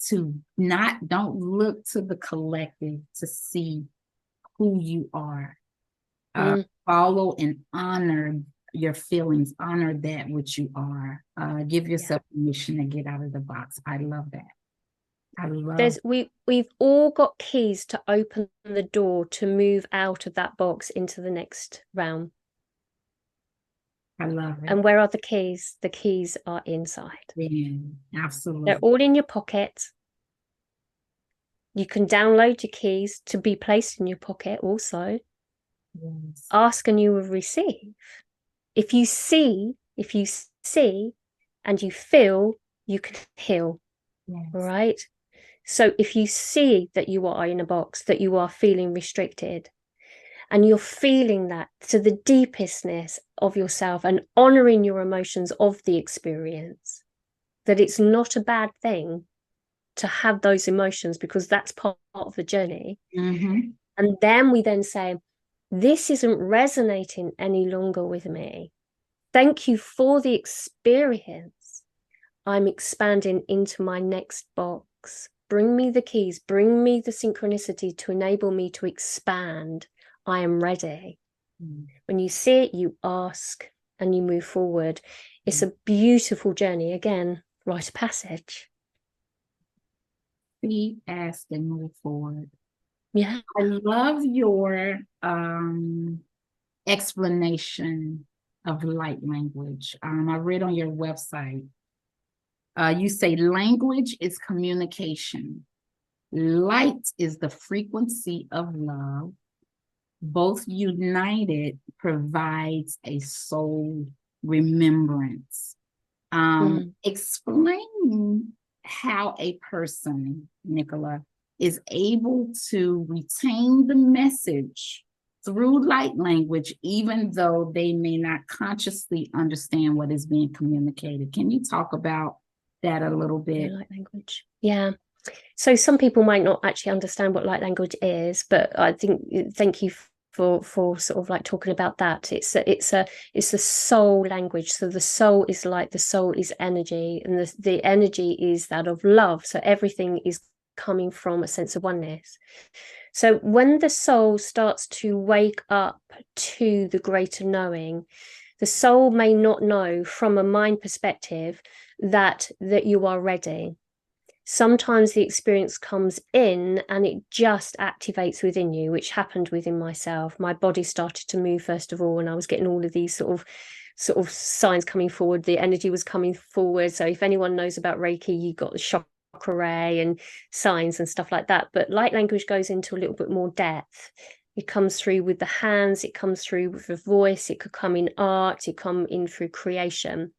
Speaker 1: to don't look to the collective to see who you are. Follow and honor your feelings, honor that which you are. Give yourself permission to get out of the box. I love that.
Speaker 2: We've all got keys to open the door to move out of that box into the next realm.
Speaker 1: I love it.
Speaker 2: And where are the keys? The keys are inside.
Speaker 1: Yeah, absolutely.
Speaker 2: They're all in your pocket. You can download your keys to be placed in your pocket also. Yes. Ask and you will receive. If you see and you feel, you can heal. Yes. Right? So if you see that you are in a box, that you are feeling restricted, and you're feeling that to the deepestness of yourself and honoring your emotions of the experience, that it's not a bad thing to have those emotions because that's part of the journey. And then we then say, this isn't resonating any longer with me. Thank you for the experience. I'm expanding into my next box. Bring me the keys, bring me the synchronicity to enable me to expand. I am ready. When you see it, you ask and you move forward. It's a beautiful journey. Again, rite of passage.
Speaker 1: See, ask, and move forward.
Speaker 2: Yeah.
Speaker 1: I love your explanation of light language. I read on your website. You say language is communication. Light is the frequency of love. Both united provides a soul remembrance. Explain how a person, Nicola, is able to retain the message through light language, even though they may not consciously understand what is being communicated. Can you talk about that a little bit?
Speaker 2: Light language. Yeah. So some people might not actually understand what light language is, but I think thank you for sort of like talking about that. It's a soul language. So the soul is light, the soul is energy, and the energy is that of love. So everything is coming from a sense of oneness. So when the soul starts to wake up to the greater knowing, the soul may not know from a mind perspective that you are ready. Sometimes the experience comes in and it just activates within you, which happened within myself. My body started to move first of all, and I was getting all of these sort of signs coming forward. The energy was coming forward. So if anyone knows about Reiki, you got the chakra ray and signs and stuff like that. But light language goes into a little bit more depth. It comes through with the hands, it comes through with the voice, it could come in art, it come in through creation.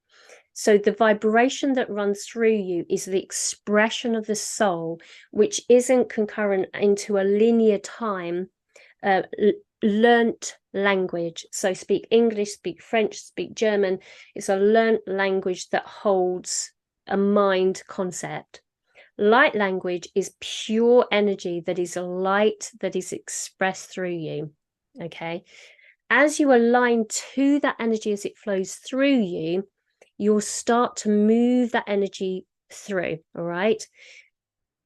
Speaker 2: So the vibration that runs through you is the expression of the soul, which isn't concurrent into a linear time, learnt language. So speak English, speak French, speak German. It's a learnt language that holds a mind concept. Light language is pure energy that is light, that is expressed through you. Okay. As you align to that energy as it flows through you, you'll start to move that energy through. All right.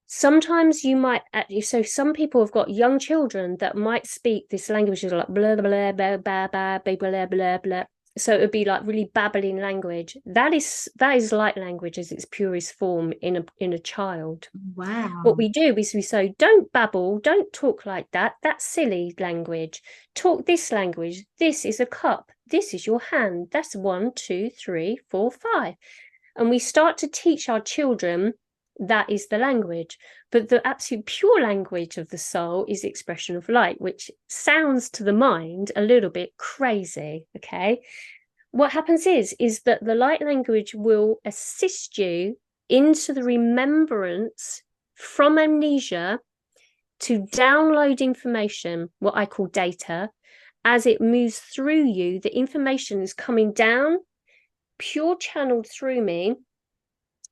Speaker 2: Sometimes you might actually, so some people have got young children that might speak this language like blah blah blah blah blah blah blah blah blah. So it would be like really babbling language. That is light language as its purest form in a child.
Speaker 1: Wow.
Speaker 2: What we do is we say, don't babble, don't talk like that. That's silly language. Talk this language. This is a cup. This is your hand. That's 1, 2, 3, 4, 5. And we start to teach our children that is the language. But the absolute pure language of the soul is the expression of light, which sounds to the mind a little bit crazy. Okay. What happens is that the light language will assist you into the remembrance from amnesia to download information, what I call data. As it moves through you, the information is coming down, pure channeled through me,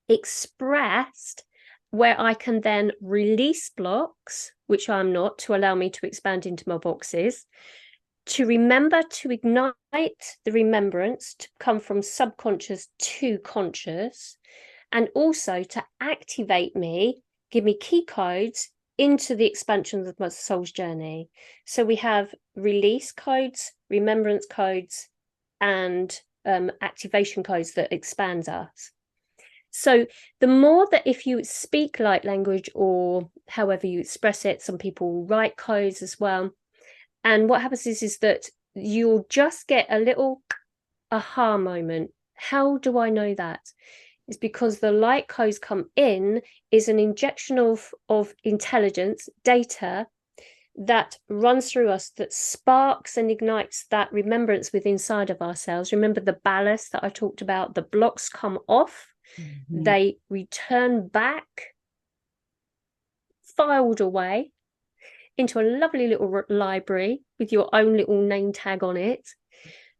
Speaker 2: expressed, where I can then release blocks, which I'm not, to allow me to expand into my boxes, to remember, to ignite the remembrance, to come from subconscious to conscious, and also to activate me, give me key codes into the expansion of my soul's journey. So we have release codes, remembrance codes, and activation codes that expands us. So the more that if you speak light language or however you express it, some people write codes as well. And what happens is that you'll just get a little aha moment. How do I know that? It's because the light codes come in is an injection of intelligence, data that runs through us, that sparks and ignites that remembrance within inside of ourselves. Remember the ballast that I talked about, the blocks come off, they return back, filed away into a lovely little library with your own little name tag on it.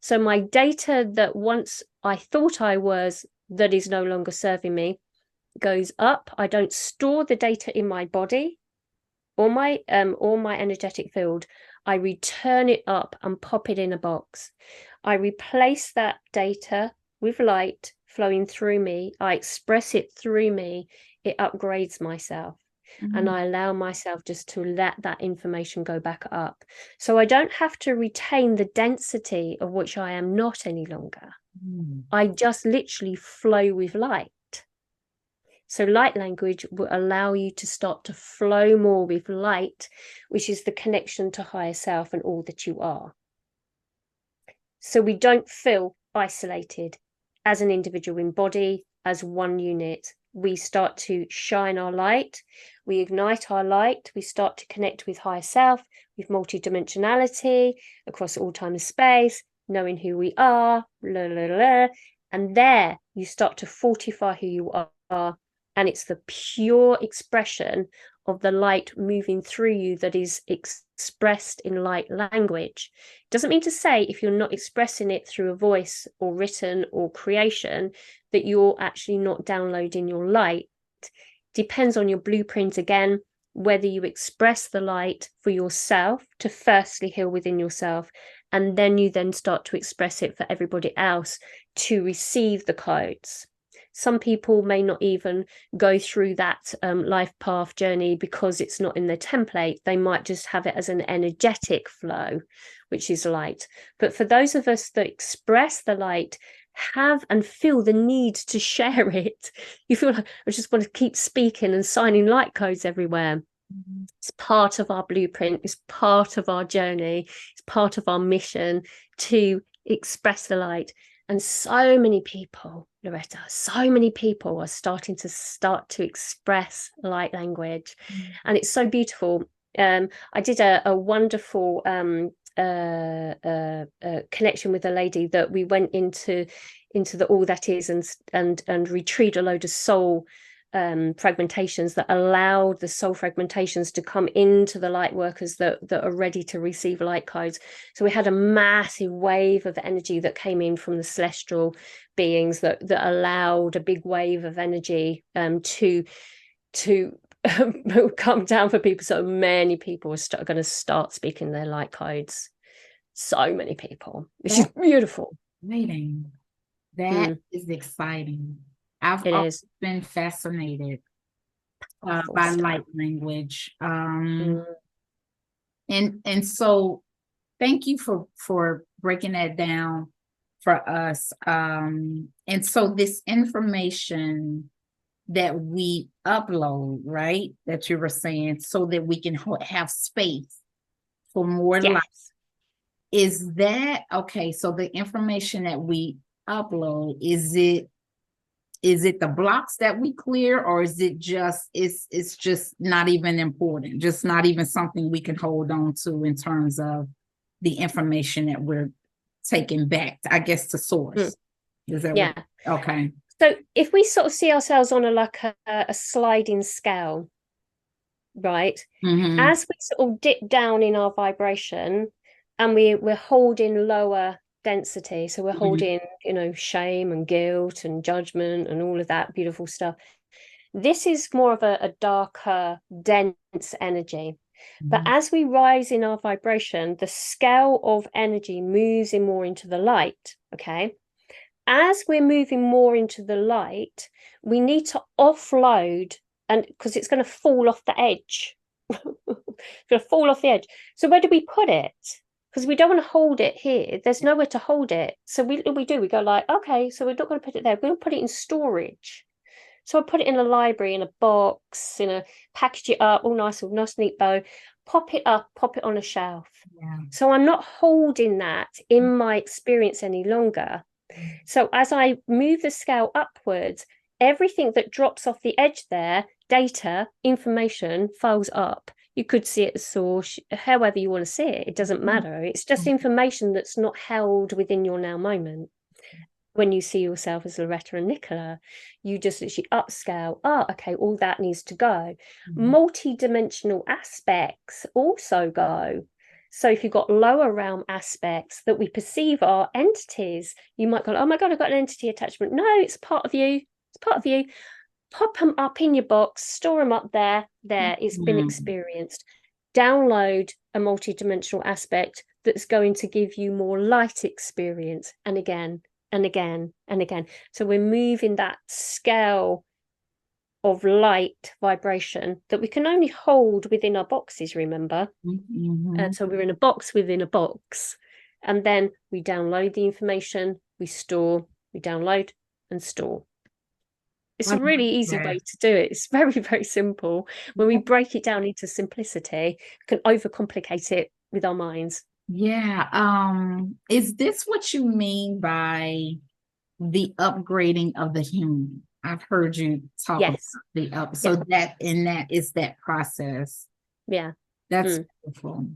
Speaker 2: So my data that once I thought I was, that is no longer serving me, goes up. I don't store the data in my body or my energetic field. I return it up and pop it in a box. I replace that data with light flowing through me. I express it through me. It upgrades myself. And I allow myself just to let that information go back up. So I don't have to retain the density of which I am not any longer. I just literally flow with light. So light language will allow you to start to flow more with light, which is the connection to higher self and all that you are. So we don't feel isolated as an individual in body, as one unit. We start to shine our light, we ignite our light, we start to connect with higher self, with multidimensionality across all time and space, knowing who we are, blah, blah, blah. And there you start to fortify who you are. And it's the pure expression of the light moving through you that is expressed in light language. Doesn't mean to say if you're not expressing it through a voice or written or creation that you're actually not downloading your light. Depends on your blueprint again, whether you express the light for yourself to firstly heal within yourself, and then you then start to express it for everybody else to receive the codes. Some people may not even go through that life path journey because it's not in their template. They might just have it as an energetic flow, which is light. But for those of us that express the light, have and feel the need to share it, you feel like, I just want to keep speaking and signing light codes everywhere. It's part of our blueprint, it's part of our journey, it's part of our mission to express the light. And so many people, Loretta, so many people are starting to express light language. And it's so beautiful. I did a wonderful connection with a lady that we went into the all that is and retrieved a load of soul fragmentations that allowed the soul fragmentations to come into the light workers that are ready to receive light codes. So we had a massive wave of energy that came in from the celestial beings that allowed a big wave of energy to come down for people. So many people are going to start speaking their light codes. So many people, which is beautiful.
Speaker 1: Exciting. That is exciting. I've always been fascinated by light language. And so thank you for breaking that down for us. And so this information that we upload, right, that you were saying, so that we can have space for more light. Is that okay? So the information that we upload, is it the blocks that we clear, or is it just it's just not even important, just not even something we can hold on to in terms of the information that we're taking back, I guess, to source? Is that okay?
Speaker 2: So if we sort of see ourselves on a sliding scale, right? As we sort of dip down in our vibration and we're holding lower density, so we're holding, shame and guilt and judgment and all of that beautiful stuff. This is more of a darker, dense energy. But as we rise in our vibration, the scale of energy moves in more into the light, okay? As we're moving more into the light, we need to offload, and because it's going to fall off the edge. It's going to fall off the edge. So where do we put it? Because we don't want to hold it here. There's nowhere to hold it. So we go like, okay, so we're not going to put it there. We're going to put it in storage. So I put it in a library, in a box, package it up, all nice neat bow, pop it up, pop it on a shelf. So I'm not holding that in my experience any longer. So as I move the scale upwards, everything that drops off the edge there, data, information, files up. You could see it as source, however you want to see it. It doesn't matter. It's just information that's not held within your now moment. When you see yourself as Loretta and Nicola, you just literally upscale. Okay, all that needs to go. Multidimensional aspects also go. So if you've got lower realm aspects that we perceive are entities, you might go, oh my God, I've got an entity attachment. No, it's part of you. It's part of you. Pop them up in your box, store them up there. It's been experienced. Download a multidimensional aspect that's going to give you more light experience. And again, and again, and again. So we're moving that scale of light vibration that we can only hold within our boxes, remember? And so we're in a box within a box, and then we download the information, we store, we download and store. It's a really easy way to do it. It's very, very simple. When we break it down into simplicity, we can overcomplicate it with our minds.
Speaker 1: Is this what you mean by the upgrading of the human? I've heard you talk about the up. So that is that process. That's beautiful.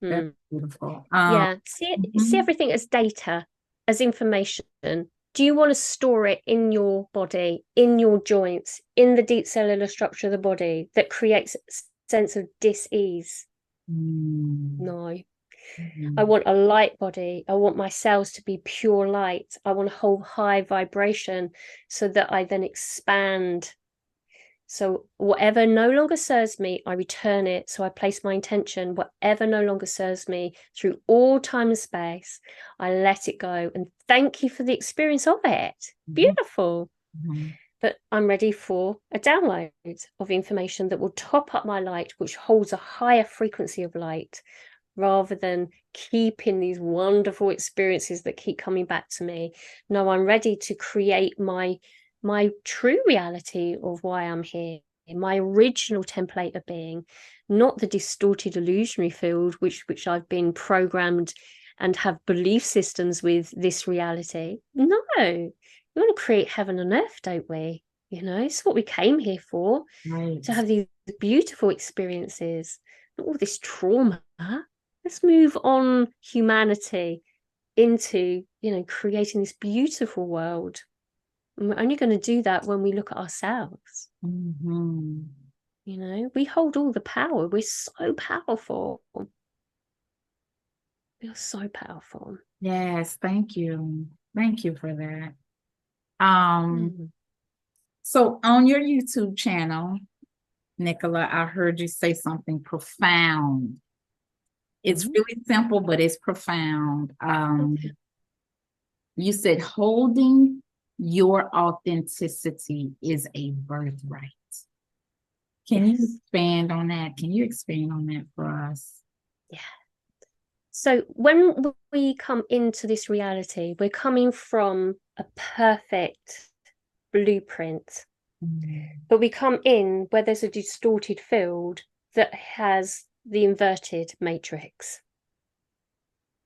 Speaker 1: That's beautiful.
Speaker 2: See everything as data, as information. Do you want to store it in your body, in your joints, in the deep cellular structure of the body that creates a sense of dis-ease? No. I want a light body. I want my cells to be pure light. I want to hold high vibration so that I then expand. So whatever no longer serves me, I return it. So I place my intention, whatever no longer serves me, through all time and space, I let it go. And thank you for the experience of it. Beautiful. that I'm ready for a download of information that will top up my light, which holds a higher frequency of light, rather than keeping these wonderful experiences that keep coming back to me. No, I'm ready to create my true reality of why I'm here, my original template of being, not the distorted illusionary field which I've been programmed and have belief systems with this reality. No, we want to create heaven on earth, don't we? You know, it's what we came here for,
Speaker 1: Right.
Speaker 2: to have these beautiful experiences, not all this trauma. Let's move on humanity into, you know, creating this beautiful world. And we're only going to do that when we look at ourselves.
Speaker 1: Mm-hmm.
Speaker 2: You know, we hold all the power. We're so powerful. We are so powerful.
Speaker 1: Yes, thank you. Thank you for that. So on your YouTube channel, Nicola, I heard you say something profound. It's really simple, but it's profound. You said holding your authenticity is a birthright. Can you expand on that? Can you expand on that for us?
Speaker 2: Yeah. So when we come into this reality, we're coming from a perfect blueprint, but we come in where there's a distorted field that has the inverted matrix.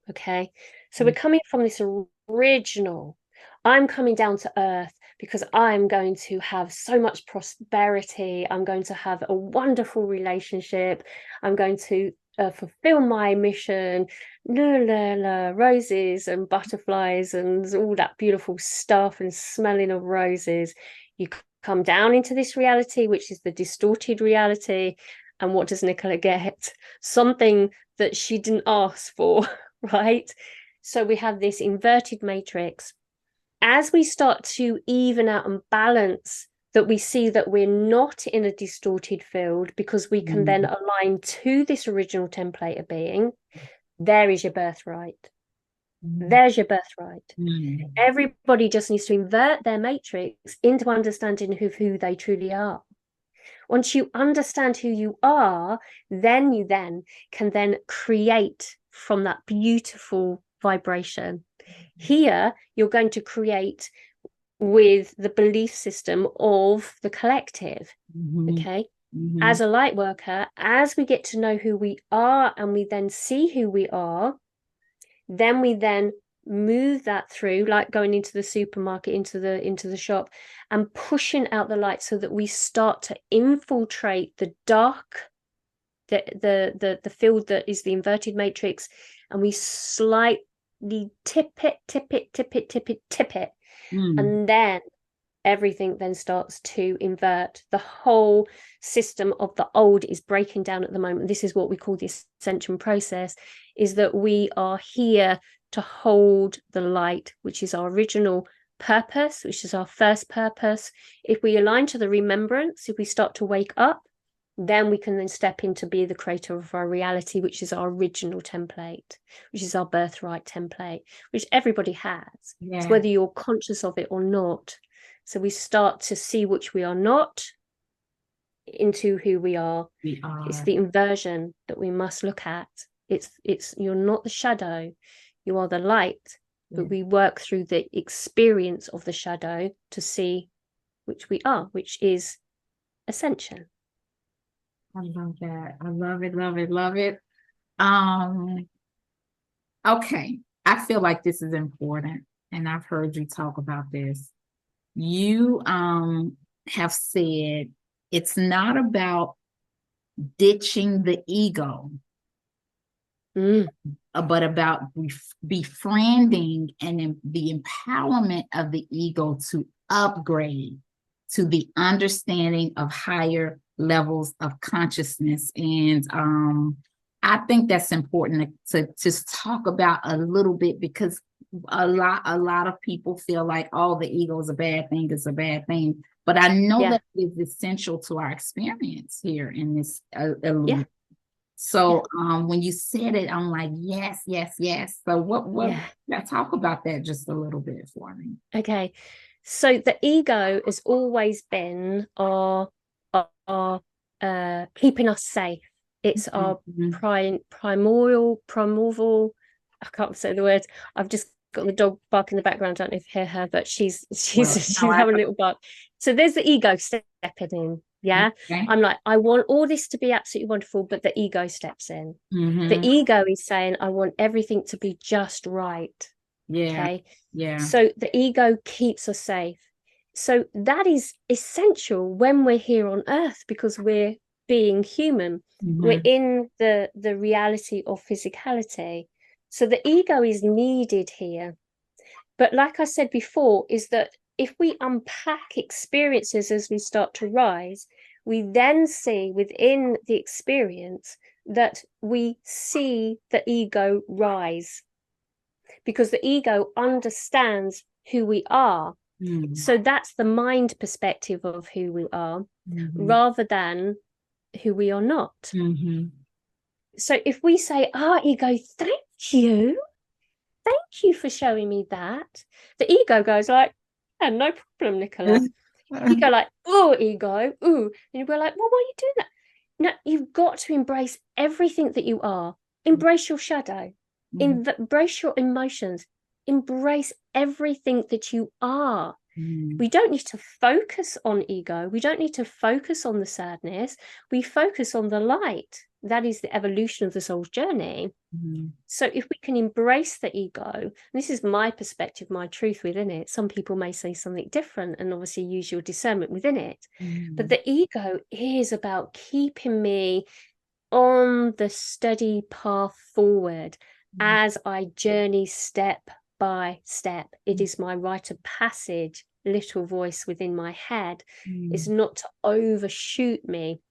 Speaker 2: Okay, so we're coming from this original. I'm coming down to earth because I'm going to have so much prosperity. I'm going to have a wonderful relationship. I'm going to fulfill my mission. La, la, la, roses and butterflies and all that beautiful stuff and smelling of roses. You come down into this reality, which is the distorted reality. And what does Nicola get? Something that she didn't ask for, right? So we have this inverted matrix. As we start to even out and balance, that we see that we're not in a distorted field, because we can then align to this original template of being. There is your birthright. There's your birthright. Everybody just needs to invert their matrix into understanding who they truly are. Once you understand who you are, then you can then create from that beautiful vibration. Here, you're going to create with the belief system of the collective. Okay. As a light worker, as we get to know who we are and we then see who we are, then we then move that through, like going into the supermarket, into the shop, and pushing out the light so that we start to infiltrate the dark, the field that is the inverted matrix, and we slightly tip it, and then everything then starts to invert. The whole system of the old is breaking down at the moment. This is what we call the ascension process, is that we are here to hold the light, which is our original purpose, which is our first purpose. If we align to the remembrance, if we start to wake up, then we can then step in to be the creator of our reality, which is our original template, which is our birthright template, which everybody has. It's whether you're conscious of it or not. So we start to see which we are not into who we are. It's the inversion that we must look at. It's you're not the shadow, you are the light. But we work through the experience of the shadow to see which we are, which is ascension.
Speaker 1: I love that. I love it, love it, love it. Okay. I feel like this is important, and I've heard you talk about this. You have said it's not about ditching the ego, but about befriending and the empowerment of the ego to upgrade to the understanding of higher levels of consciousness. And I think that's important to just talk about a little bit, because a lot of people feel like, oh, the ego is a bad thing, it's a bad thing. But I know that it is essential to our experience here in this illusion. So when you said it, I'm like, yes, yes, yes. So what let's talk about that just a little bit for me.
Speaker 2: Okay. So the ego has always been our keeping us safe. It's our primordial, I can't say the words. I've just got the dog bark in the background. I don't know if you hear her, but she's having a little bark. So there's the ego stepping in. Yeah.
Speaker 1: Okay.
Speaker 2: I'm like, I want all this to be absolutely wonderful, but the ego steps in. The ego is saying, I want everything to be just right.
Speaker 1: Yeah.
Speaker 2: Okay.
Speaker 1: Yeah.
Speaker 2: So the ego keeps us safe. So that is essential when we're here on earth, because we're being human. We're in the reality of physicality. So the ego is needed here. But like I said before, is that if we unpack experiences as we start to rise, we then see within the experience that we see the ego rise, because the ego understands who we are. So that's the mind perspective of who we are, rather than who we are not. So if we say, our ego, thank you for showing me that, the ego goes like, yeah, no problem, Nicola. You go like, oh, ego, ooh, and you're like, well, why are you doing that? No, you've got to embrace everything that you are. Embrace your shadow. Embrace your emotions. Embrace everything that you are. We don't need to focus on ego. We don't need to focus on the sadness. We focus on the light. That is the evolution of the soul's journey. So if we can embrace the ego, this is my perspective, my truth within it. Some people may say something different, and obviously use your discernment within it. But the ego is about keeping me on the steady path forward as I journey step by step. It is my rite of passage. Little voice within my head is not to overshoot me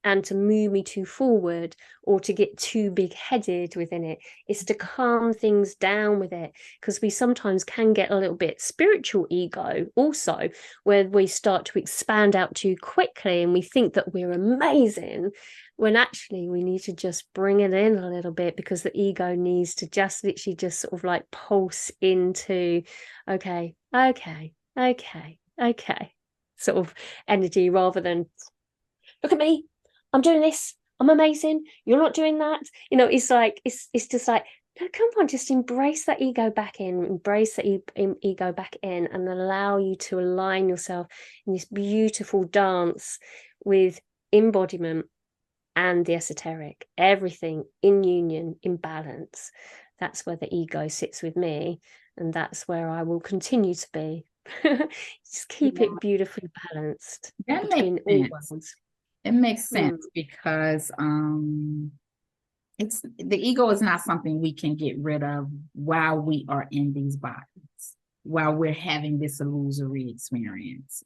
Speaker 2: and to move me too forward, or to get too big-headed within it. It's to calm things down with it, because we sometimes can get a little bit spiritual ego also, where we start to expand out too quickly and we think that we're amazing, when actually we need to just bring it in a little bit, because the ego needs to just literally just sort of like pulse into okay sort of energy, rather than look at me, I'm doing this, I'm amazing, you're not doing that. It's like, it's just like, no, come on, just embrace that ego back in, embrace that ego back in, and allow you to align yourself in this beautiful dance with embodiment and the esoteric, everything in union, in balance. That's where the ego sits with me, and that's where I will continue to be. Just keep it beautifully balanced between all worlds.
Speaker 1: It makes sense because it's the ego is not something we can get rid of while we are in these bodies, while we're having this illusory experience.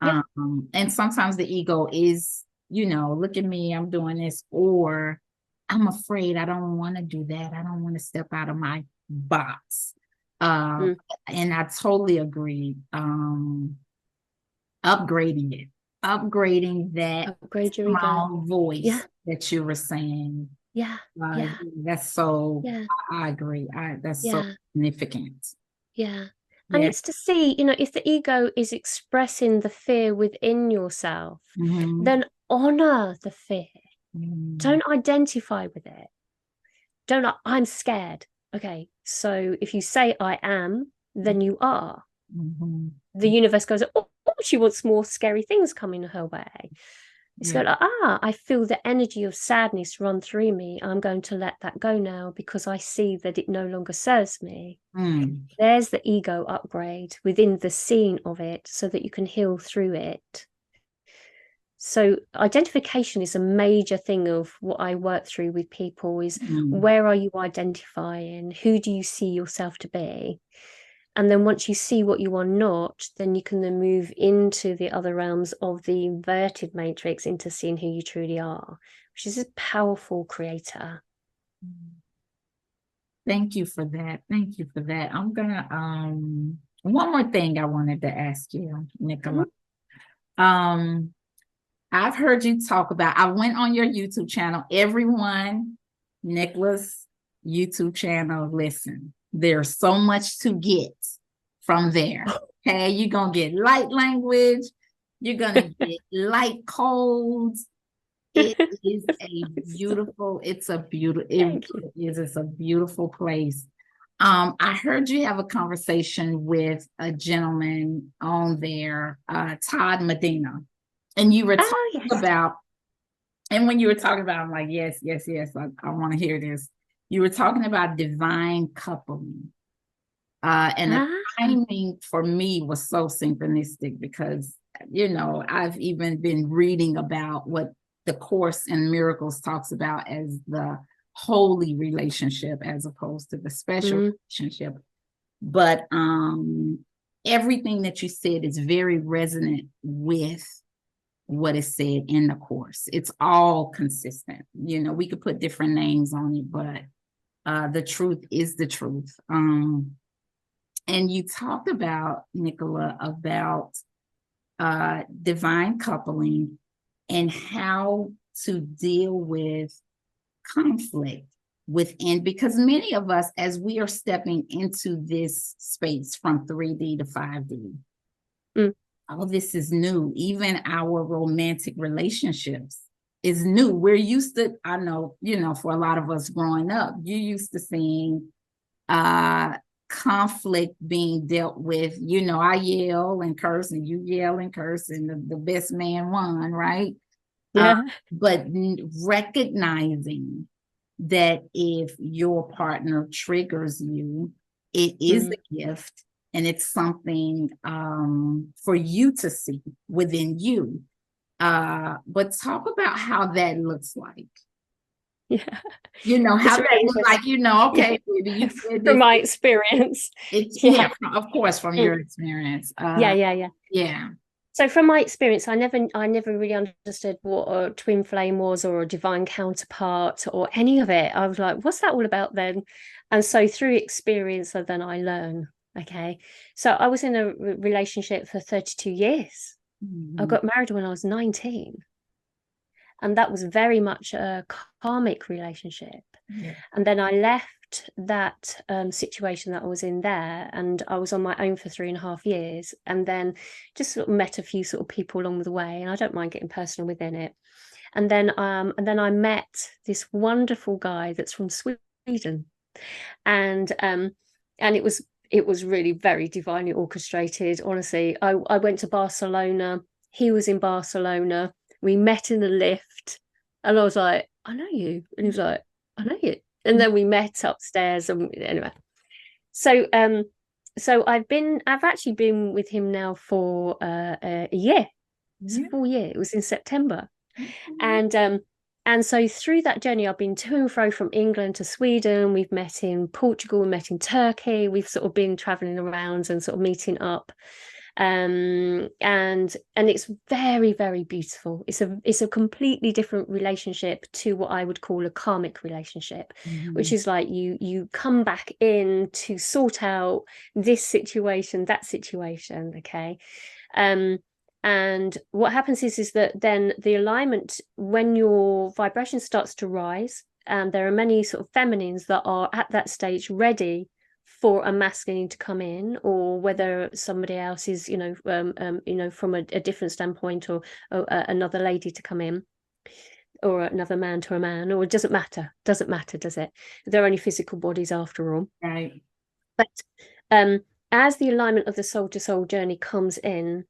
Speaker 1: And sometimes the ego is, look at me, I'm doing this, or I'm afraid, I don't want to do that, I don't want to step out of my box. And I totally agree. Upgrading that
Speaker 2: Upgrade your
Speaker 1: small
Speaker 2: ego.
Speaker 1: voice that you were saying. That's so, I agree. That's so significant.
Speaker 2: And it's to see, if the ego is expressing the fear within yourself, then honor the fear. Don't identify with it. Don't, I'm scared. Okay, so if you say I am, then you are. The universe goes, oh, she wants more scary things coming her way. It's like, I feel the energy of sadness run through me. I'm going to let that go now, because I see that it no longer serves me. There's the ego upgrade within the scene of it, so that you can heal through it. So identification is a major thing of what I work through with people, is where are you identifying? Who do you see yourself to be? And then once you see what you are not, then you can then move into the other realms of the inverted matrix, into seeing who you truly are, which is a powerful creator.
Speaker 1: Thank you for that. I'm gonna one more thing I wanted to ask you, Nicola. I've heard you talk about, I went on your YouTube channel. Everyone, Nicola's YouTube channel, listen, there's so much to get from there. Okay, you're gonna get light language, you're gonna get light codes. It is it's a beautiful place. I heard you have a conversation with a gentleman on there, Todd Medina, and you were
Speaker 2: Oh,
Speaker 1: talking
Speaker 2: yes.
Speaker 1: about, and when you were talking about, I'm like, yes, I want to hear this. You were talking about divine coupling. And the timing for me was so synchronistic because, I've even been reading about what the Course in Miracles talks about as the holy relationship as opposed to the special relationship. But everything that you said is very resonant with what is said in the Course. It's all consistent. We could put different names on it, but the truth is the truth. And you talked about, Nicola, about divine coupling and how to deal with conflict within, because many of us, as we are stepping into this space from 3D to 5D, all this is new. Even our romantic relationships is new. We're used to, I know, for a lot of us growing up, you're used to seeing conflict being dealt with. I yell and curse and you yell and curse and the best man won, right?
Speaker 2: Yeah.
Speaker 1: But recognizing that if your partner triggers you, it is a gift and it's something for you to see within you. But talk about how that looks like.
Speaker 2: Yeah.
Speaker 1: How that looks like, okay, baby, you
Speaker 2: said this. From my experience.
Speaker 1: Of course, from your experience.
Speaker 2: Yeah. So from my experience, I never really understood what a twin flame was or a divine counterpart or any of it. I was like, what's that all about then? And so through experience, then I learn. Okay. So I was in a relationship for 32 years. I got married when I was 19. And that was very much a karmic relationship. Yeah. And then I left that situation that I was in there, and I was on my own for 3.5 years, and then just sort of met a few sort of people along the way, and I don't mind getting personal within it. And then I met this wonderful guy that's from Sweden, and it was really very divinely orchestrated. Honestly, I went to Barcelona. He was in Barcelona. We met in the lift, and I was like, I know you. And he was like, I know you. And then we met upstairs, and anyway. So I've actually been with him now for a year. It's a full year. It was in September. And so through that journey, I've been to and fro from England to Sweden. We've met in Portugal, we met in Turkey. We've sort of been traveling around and sort of meeting up. And it's very, very beautiful. It's a completely different relationship to what I would call a karmic relationship, which is like you come back in to sort out this situation, that situation. Okay. And what happens is that then the alignment, when your vibration starts to rise, and there are many sort of feminines that are at that stage ready for a masculine to come in, or whether somebody else is, from a different standpoint, or another lady to come in, or another man to a man, or it doesn't matter, does it? They're only physical bodies after all.
Speaker 1: Right.
Speaker 2: But as the alignment of the soul to soul journey comes in,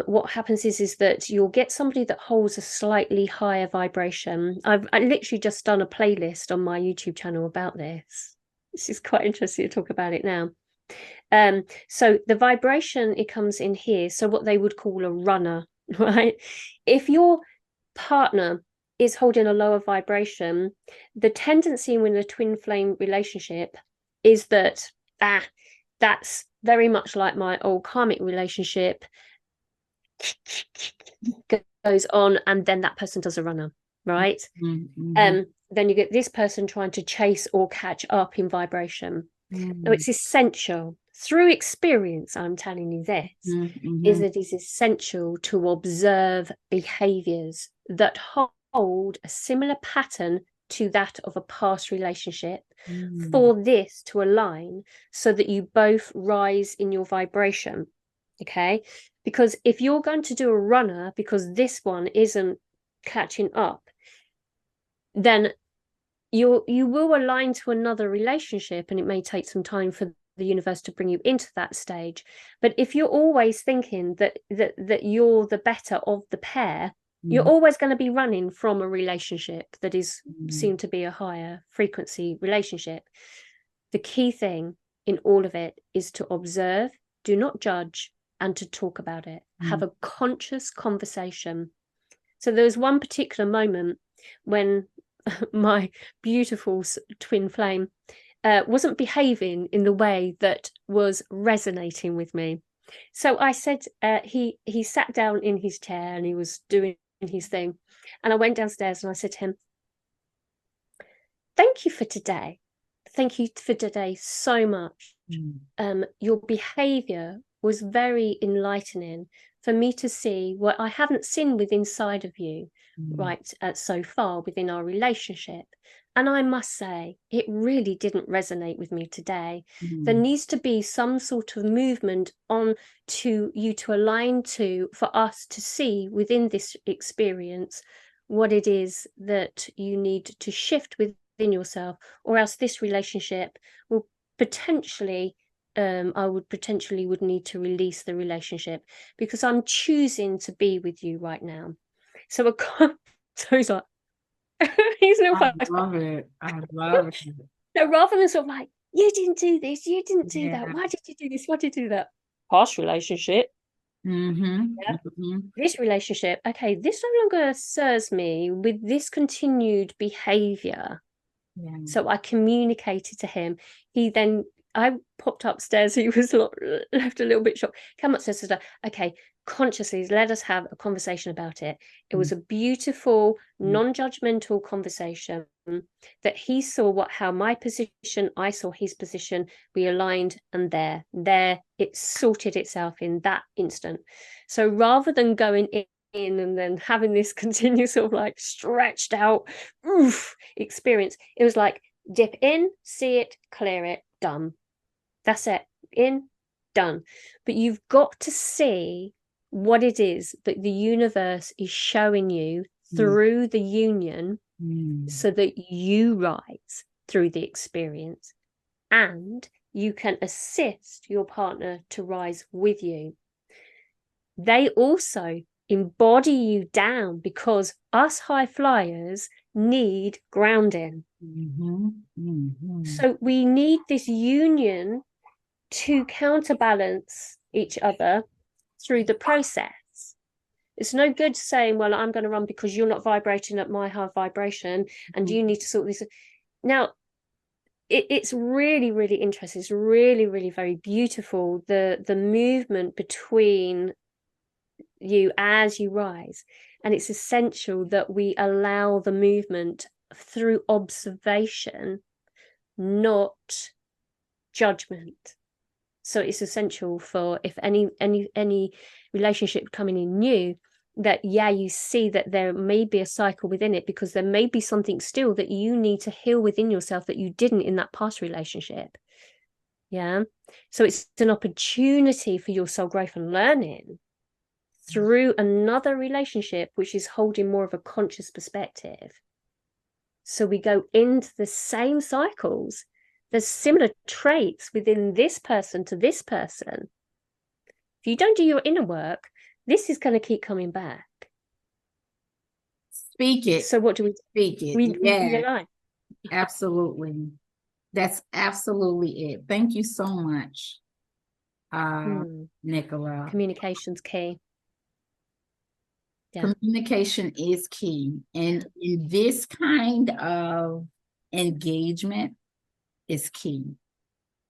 Speaker 2: what happens is that you'll get somebody that holds a slightly higher vibration. I literally just done a playlist on my YouTube channel about this. This is quite interesting to talk about it now. So the vibration, it comes in here. So what they would call a runner, right? If your partner is holding a lower vibration, the tendency in a twin flame relationship is that, that's very much like my old karmic relationship. Goes on, and then that person does a runner, right? Then you get this person trying to chase or catch up in vibration. Now, it's essential through experience, I'm telling you this, is that it's essential to observe behaviors that hold a similar pattern to that of a past relationship, for this to align, so that you both rise in your vibration. Okay, because if you're going to do a runner because this one isn't catching up, then you will align to another relationship, and it may take some time for the universe to bring you into that stage. But if you're always thinking that you're the better of the pair, you're always going to be running from a relationship that is seen to be a higher frequency relationship. The key thing in all of it is to observe, do not judge, and to talk about it. Have a conscious conversation. So there was one particular moment when my beautiful twin flame wasn't behaving in the way that was resonating with me. So I said, he sat down in his chair and he was doing his thing. And I went downstairs and I said to him, thank you for today. Thank you for today so much. Your behavior was very enlightening for me to see what I haven't seen within inside of you, right, so far within our relationship. And I must say, it really didn't resonate with me today. There needs to be some sort of movement on to you to align to, for us to see within this experience what it is that you need to shift within yourself, or else this relationship will potentially I would need to release the relationship because I'm choosing to be with you right now. So so he's like, he's no
Speaker 1: I love it. I love it.
Speaker 2: no, rather than sort of like, you didn't do this, you didn't do that. Why did you do this? Why did you do that? Past relationship. This relationship, okay, this no longer serves me with this continued behavior. So I communicated to him. I popped upstairs. He was left a little bit shocked. Come upstairs and said, okay, consciously, let us have a conversation about it. It was a beautiful, non-judgmental conversation that he saw how my position, I saw his position, we aligned, and there it sorted itself in that instant. So rather than going in and then having this continuous sort of like stretched out experience, it was like dip in, see it, clear it, done. That's it. In, done. But you've got to see what it is that the universe is showing you through the union so that you rise through the experience and you can assist your partner to rise with you. They also embody you down because us high flyers need grounding. So we need this union to counterbalance each other through the process. It's no good saying, well, I'm going to run because you're not vibrating at my high vibration and you need to sort this. Now, it's really, really interesting. It's really, really very beautiful, the movement between you as you rise. And it's essential that we allow the movement through observation, not judgment. So it's essential for if any relationship coming in new, that you see that there may be a cycle within it because there may be something still that you need to heal within yourself that you didn't in that past relationship. So it's an opportunity for your soul growth and learning through another relationship which is holding more of a conscious perspective. So we go into the same cycles. There's similar traits within this person to this person. If you don't do your inner work, this is going to keep coming back.
Speaker 1: Speak it.
Speaker 2: So what do we
Speaker 1: speak it?
Speaker 2: We realign.
Speaker 1: Absolutely. That's absolutely it. Thank you so much, Nicola.
Speaker 2: Communication's key.
Speaker 1: Communication is key. And in this kind of engagement is key.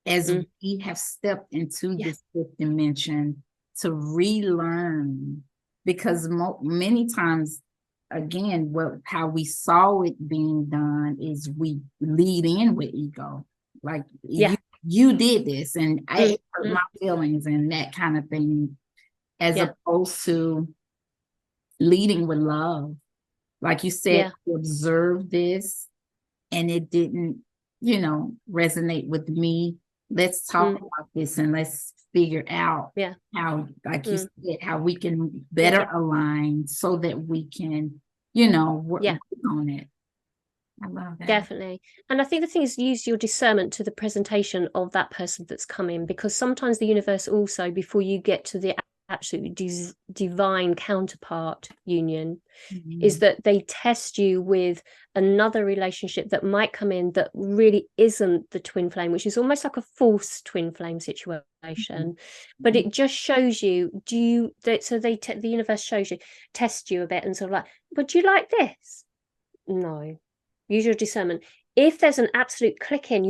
Speaker 1: As we have stepped into this fifth dimension to relearn, because many times, again, how we saw it being done is we lead in with ego. Like, you did this and I hurt my feelings and that kind of thing, as opposed to leading with love. Like you said, you observed this and it didn't, resonate with me. let's talk about this and let's figure out how, like you said, how we can better align so that we can, work on it. I love that.
Speaker 2: Definitely. And I think the thing is, use your discernment to the presentation of that person that's coming, because sometimes the universe also, before you get to the absolute divine counterpart union, is that they test you with another relationship that might come in that really isn't the twin flame, which is almost like a false twin flame situation. But it just shows you, the universe shows you, test you a bit and sort of like, would you like this? No. Use your discernment. If there's an absolute click in,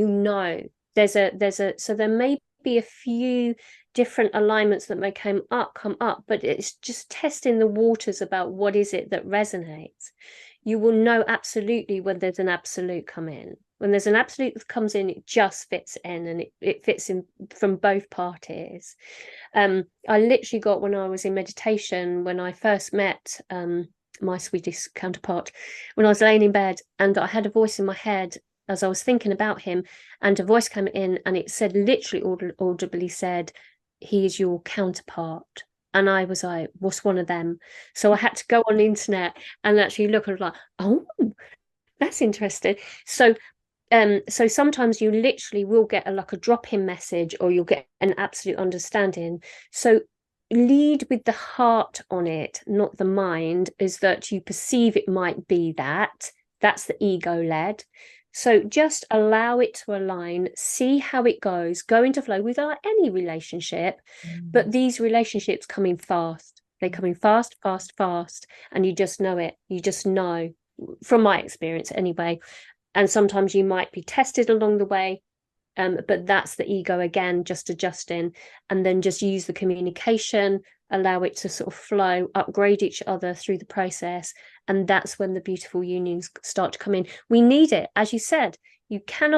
Speaker 2: so there may be a few different alignments that may come up, but it's just testing the waters about what is it that resonates. You will know absolutely when there's an absolute come in. When there's an absolute that comes in, it just fits in, and it fits in from both parties. I literally got, when I was in meditation, when I first met my Swedish counterpart, when I was laying in bed, and I had a voice in my head as I was thinking about him, and a voice came in and it said, literally audibly said, he is your counterpart. And I was like, what's one of them? So I had to go on the internet and actually look, and like, oh, that's interesting. So sometimes you literally will get like a drop-in message, or you'll get an absolute understanding. So lead with the heart on it, not the mind, is that you perceive it might be that's the ego led. So just allow it to align, see how it goes, go into flow with any relationship. But these relationships come in fast. They come in fast, and you just know it. You just know, from my experience anyway. And sometimes you might be tested along the way, but that's the ego again, just adjusting. And then just use the communication, allow it to sort of flow, upgrade each other through the process. And that's when the beautiful unions start to come in. We need it. As you said, you can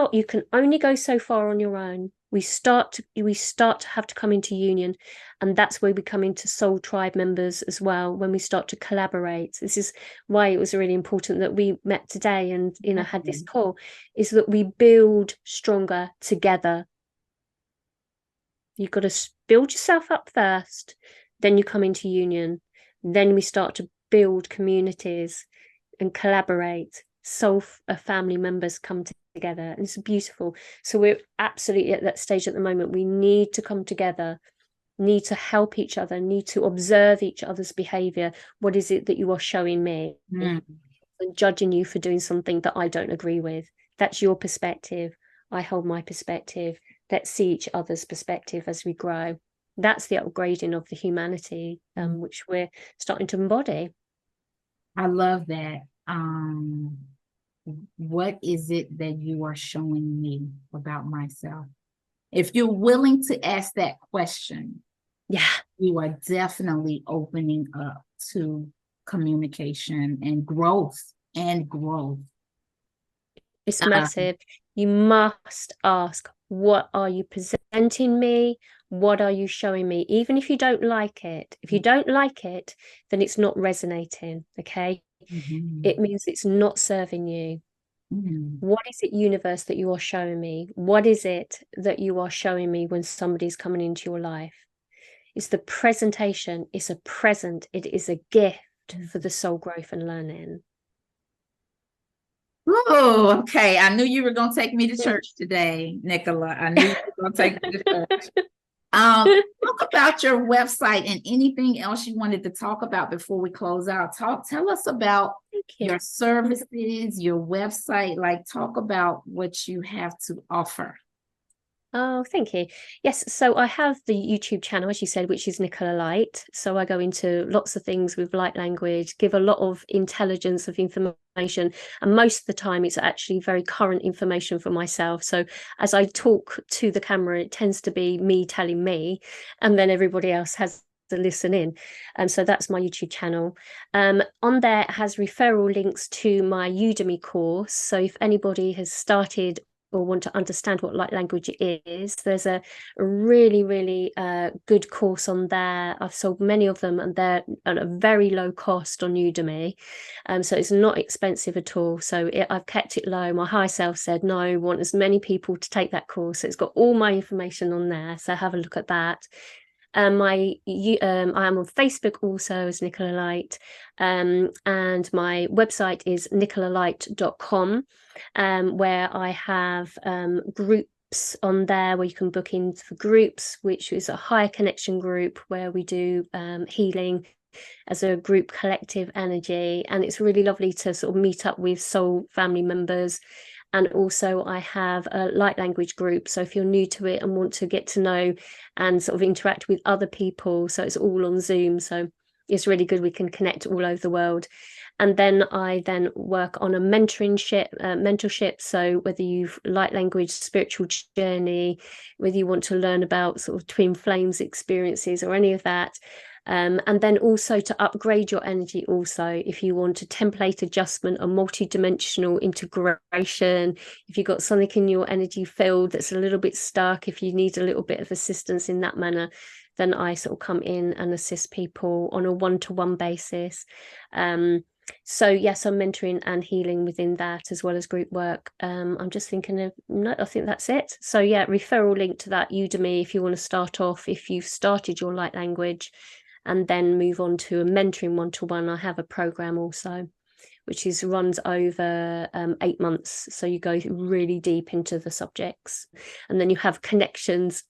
Speaker 2: only go so far on your own. We start to have to come into union, and that's where we come into soul tribe members as well, when we start to collaborate. This is why it was really important that we met today and had this call, is that we build stronger together. You've got to build yourself up first, then you come into union, then we start to build communities and collaborate. Soul family members come together, and it's beautiful. So we're absolutely at that stage at the moment. We need to come together, need to help each other, need to observe each other's behavior. What is it that you are showing me? And judging you for doing something that I don't agree with. That's your perspective, I hold my perspective. Let's see each other's perspective as we grow. That's the upgrading of the humanity, which we're starting to embody.
Speaker 1: I love that. What is it that you are showing me about myself? If you're willing to ask that question, you are definitely opening up to communication and growth.
Speaker 2: It's massive. You must ask, what are you presenting me? What are you showing me? Even if you don't like it. If you don't like it, then it's not resonating, okay? It means it's not serving you. What is it, universe, that you are showing me? What is it that you are showing me when somebody's coming into your life? It's the presentation. It's a present. It is a gift for the soul growth and learning.
Speaker 1: Oh, okay. I knew you were going to take me to church today, Nicola. I knew you were going to take me to church. Talk about your website and anything else you wanted to talk about before we close out. Tell us about your services, your website, talk about what you have to offer.
Speaker 2: Oh, thank you. Yes, so I have the YouTube channel, as you said, which is Nicola Light. So I go into lots of things with light language, give a lot of intelligence of information. And most of the time, it's actually very current information for myself. So as I talk to the camera, it tends to be me telling me, and then everybody else has to listen in. And so that's my YouTube channel. On there, it has referral links to my Udemy course. So if anybody has started or want to understand what light language is, there's a really, really good course on there. I've sold many of them, and they're at a very low cost on Udemy. So it's not expensive at all. So I've kept it low. My higher self said, no, I want as many people to take that course. So it's got all my information on there. So have a look at that. I am on Facebook also as Nicola Light, and my website is nicolalight.com, where I have groups on there where you can book in for groups, which is a higher connection group where we do healing as a group collective energy, and it's really lovely to sort of meet up with soul family members. And also I have a light language group, so if you're new to it and want to get to know and sort of interact with other people, so it's all on Zoom, so it's really good. We can connect all over the world. And then I work on a mentorship. So whether you've light language, spiritual journey, whether you want to learn about sort of twin flames experiences or any of that, and then also to upgrade your energy also, if you want a template adjustment, a multidimensional integration, if you've got something in your energy field that's a little bit stuck, if you need a little bit of assistance in that manner, then I sort of come in and assist people on a one-to-one basis. So yes, I'm mentoring and healing within that, as well as group work. I'm just thinking of, no, I think that's it. So yeah, referral link to that Udemy if you want to start off, if you've started your light language, and then move on to a mentoring one-to-one. I have a program also, which runs over 8 months. So you go really deep into the subjects, and then you have connections,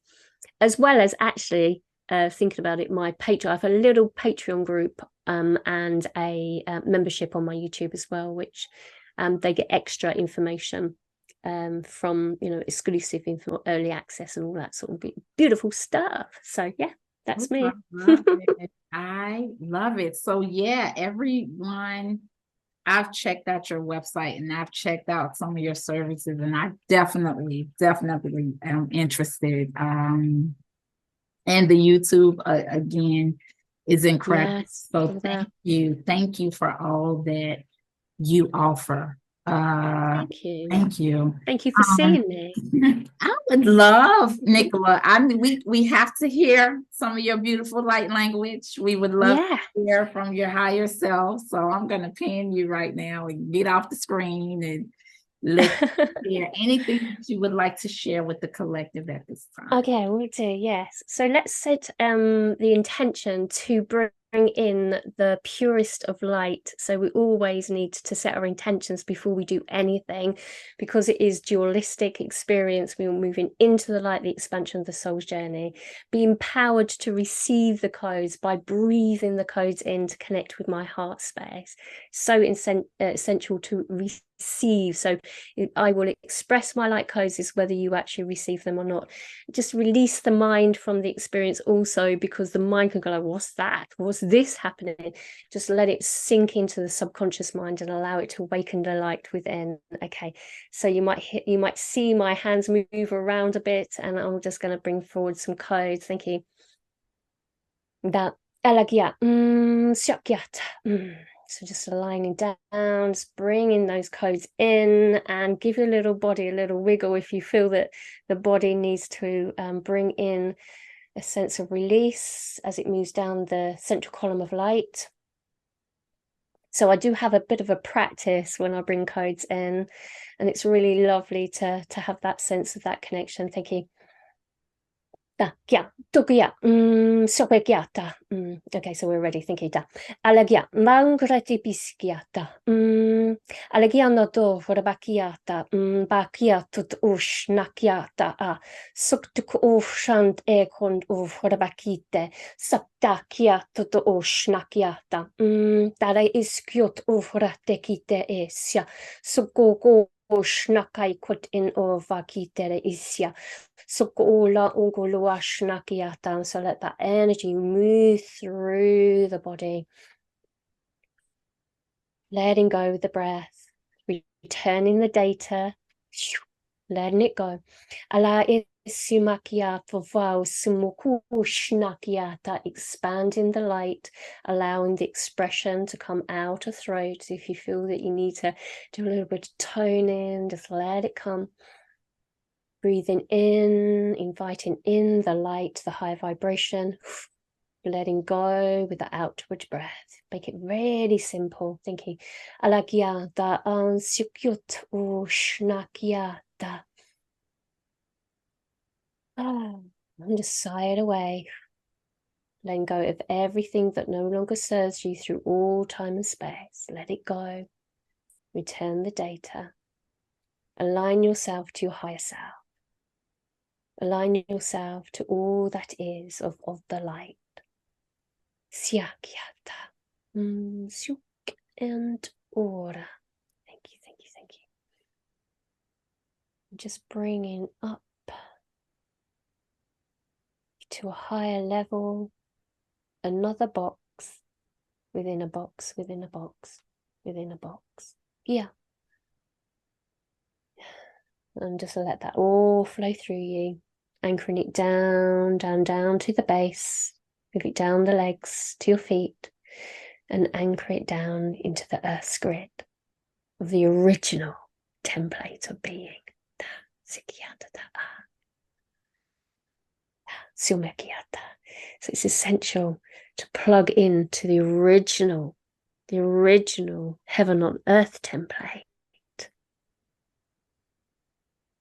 Speaker 2: as well as actually thinking about it, my Patreon, I have a little Patreon group and a membership on my YouTube as well, which they get extra information from, exclusive info, early access and all that sort of beautiful stuff. So yeah, that's me.
Speaker 1: I love it. So yeah, everyone, I've checked out your website and I've checked out some of your services, and I definitely am interested. And the YouTube again is incredible.
Speaker 2: Yes,
Speaker 1: so thank you for all that you offer.
Speaker 2: Thank you.
Speaker 1: Thank you.
Speaker 2: Thank you for seeing me.
Speaker 1: I would love, Nicola. We have to hear some of your beautiful light language. We would love to hear from your higher self. So I'm gonna pin you right now and get off the screen and let's hear anything that you would like to share with the collective at this time.
Speaker 2: Okay, we'll do, yes. So let's set the intention to bring in the purest of light. So we always need to set our intentions before we do anything, because it is dualistic experience. We are moving into the light, the expansion of the soul's journey. Be empowered to receive the codes by breathing the codes in to connect with my heart space. So essential to receive. So I will express my light codes, is whether you actually receive them or not. Just release the mind from the experience also, because the mind can go like, what's that? What's this happening? Just let it sink into the subconscious mind and allow it to awaken the light within. Okay, so you might see my hands move around a bit, and I'm just going to bring forward some codes. Thank you. That so just aligning down, just bringing those codes in, and give your little body a little wiggle if you feel that the body needs to bring in a sense of release as it moves down the central column of light. So I do have a bit of a practice when I bring codes in, and it's really lovely to have that sense of that connection. Thank you. Okay, so we're ready. Thank you. Alagia, mangrati pisciata. Alagia no do for bakiata. Bakiatut ush nakiata. Suktuk ushant ekond for bakite. Saptakiatut ush nakiata. Tara iskiot ufratekite esya. Sukoko Shnakai kut in vakitere isya. So let that energy move through the body, letting go with the breath, returning the data, letting it go. Expanding the light, allowing the expression to come out of throat. If you feel that you need to do a little bit of toning, just let it come. Breathing in, inviting in the light, the high vibration, letting go with the outward breath. Make it really simple. Thinking, alagyata an sukyut ushnakyata. And just sigh it away. Letting go of everything that no longer serves you through all time and space. Let it go. Return the data. Align yourself to your higher self. Align yourself to all that is of the light. Syakyata. Syuk and ora. Thank you, thank you, thank you. Just bringing up to a higher level, another box within a box, within a box, within a box. Yeah. And just let that all flow through you, anchoring it down, down, down to the base. Move it down the legs to your feet and anchor it down into the earth's grid of the original template of being. So it's essential to plug into the original heaven on earth template.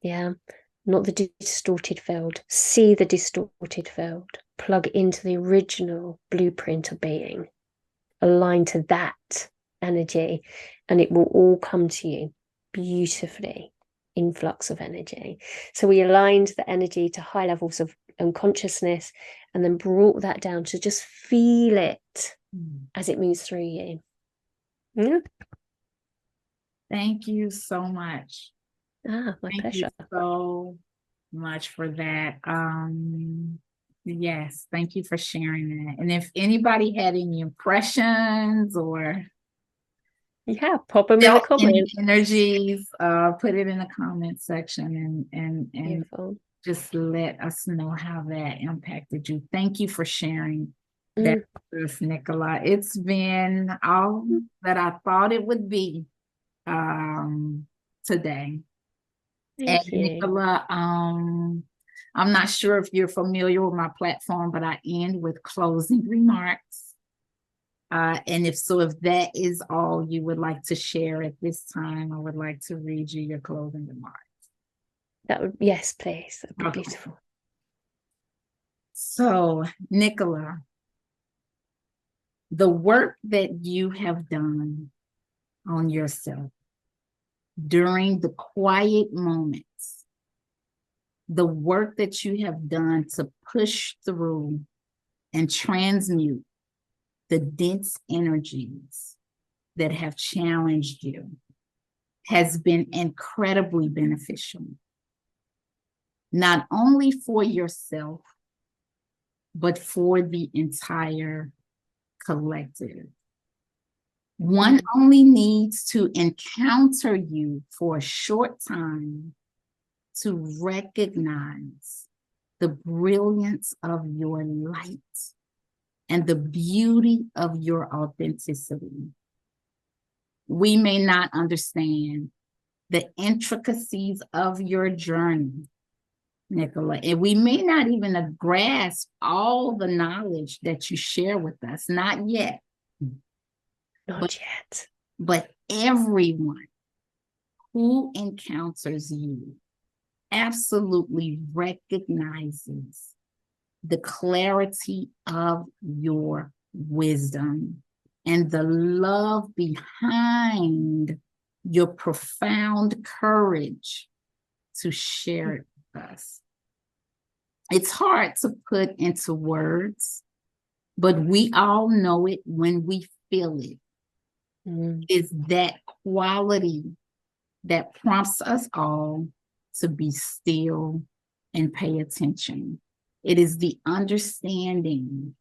Speaker 2: Yeah, not the distorted field. See the distorted field. Plug into the original blueprint of being. Align to that energy, and it will all come to you beautifully. Influx of energy. So we aligned the energy to high levels of consciousness, and then brought that down to just feel it as it moves through you. Yeah.
Speaker 1: Thank you so much.
Speaker 2: My pleasure.
Speaker 1: Thank you so much for that. Yes, thank you for sharing that. And if anybody had any impressions or
Speaker 2: pop them in the comments.
Speaker 1: Energies, put it in the comment section and
Speaker 2: Beautiful.
Speaker 1: Just let us know how that impacted you. Thank you for sharing that with Nicola. It's been all that I thought it would be today.
Speaker 2: Thank you.
Speaker 1: Nicola, I'm not sure if you're familiar with my platform, but I end with closing remarks. And if that is all you would like to share at this time, I would like to read you your closing remarks.
Speaker 2: Yes, please. That'd be beautiful.
Speaker 1: So, Nicola, the work that you have done on yourself during the quiet moments, the work that you have done to push through and transmute the dense energies that have challenged you has been incredibly beneficial, not only for yourself, but for the entire collective. One only needs to encounter you for a short time to recognize the brilliance of your light and the beauty of your authenticity. We may not understand the intricacies of your journey, Nicola, and we may not even grasp all the knowledge that you share with us, not yet.
Speaker 2: Not yet.
Speaker 1: But everyone who encounters you absolutely recognizes the clarity of your wisdom and the love behind your profound courage to share it with us. It's hard to put into words, but we all know it when we feel it. Is that quality that prompts us all to be still and pay attention. It is the understanding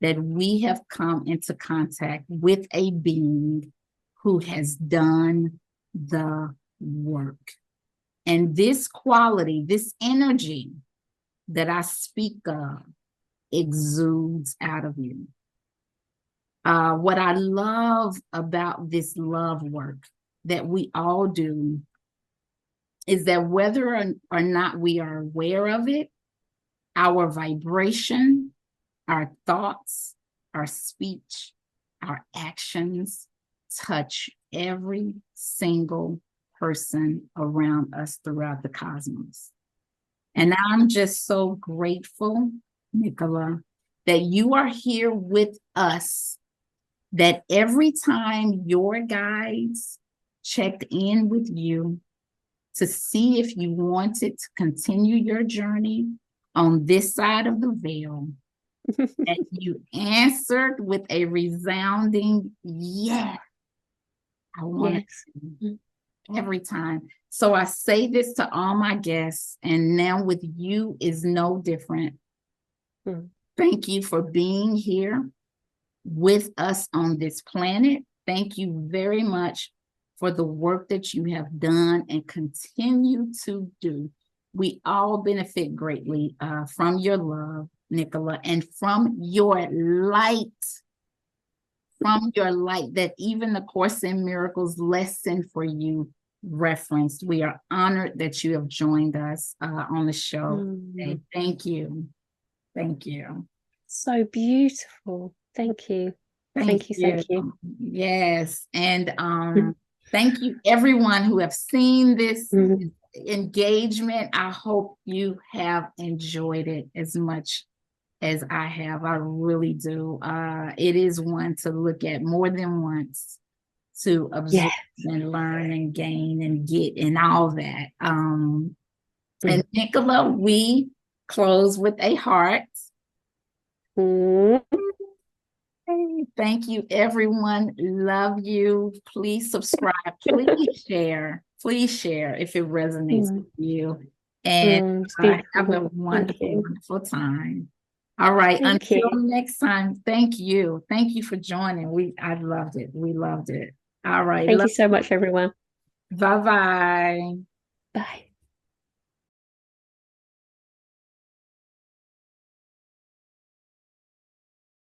Speaker 1: that we have come into contact with a being who has done the work. And this quality, this energy that I speak of, exudes out of you. What I love about this love work that we all do is that whether or not we are aware of it, our vibration, our thoughts, our speech, our actions touch every single person around us throughout the cosmos. And I'm just so grateful, Nicola, that you are here with us, that every time your guides checked in with you to see if you wanted to continue your journey on this side of the veil, and you answered with a resounding yes. I want to every time. So I say this to all my guests, and now with you is no different. Thank you for being here with us on this planet. Thank you very much for the work that you have done and continue to do. We all benefit greatly from your love, Nicola, and from your light that even the Course in Miracles lesson for you referenced. We are honored that you have joined us on the show today. Thank you. Thank you.
Speaker 2: So beautiful. Thank you. Thank you.
Speaker 1: Yes. And thank you everyone who have seen this engagement. I hope you have enjoyed it as much as I have. I really do. It is one to look at more than once, to observe and learn and gain and get and all that. And Nicola, we close with a heart. Thank you, everyone. Love you. Please subscribe. Please share. Please share if it resonates with you. And have a wonderful, wonderful time. All right. Until next time. Thank you. Thank you for joining. I loved it. We loved it. All right.
Speaker 2: Thank you so much, everyone.
Speaker 1: Bye-bye.
Speaker 2: Bye.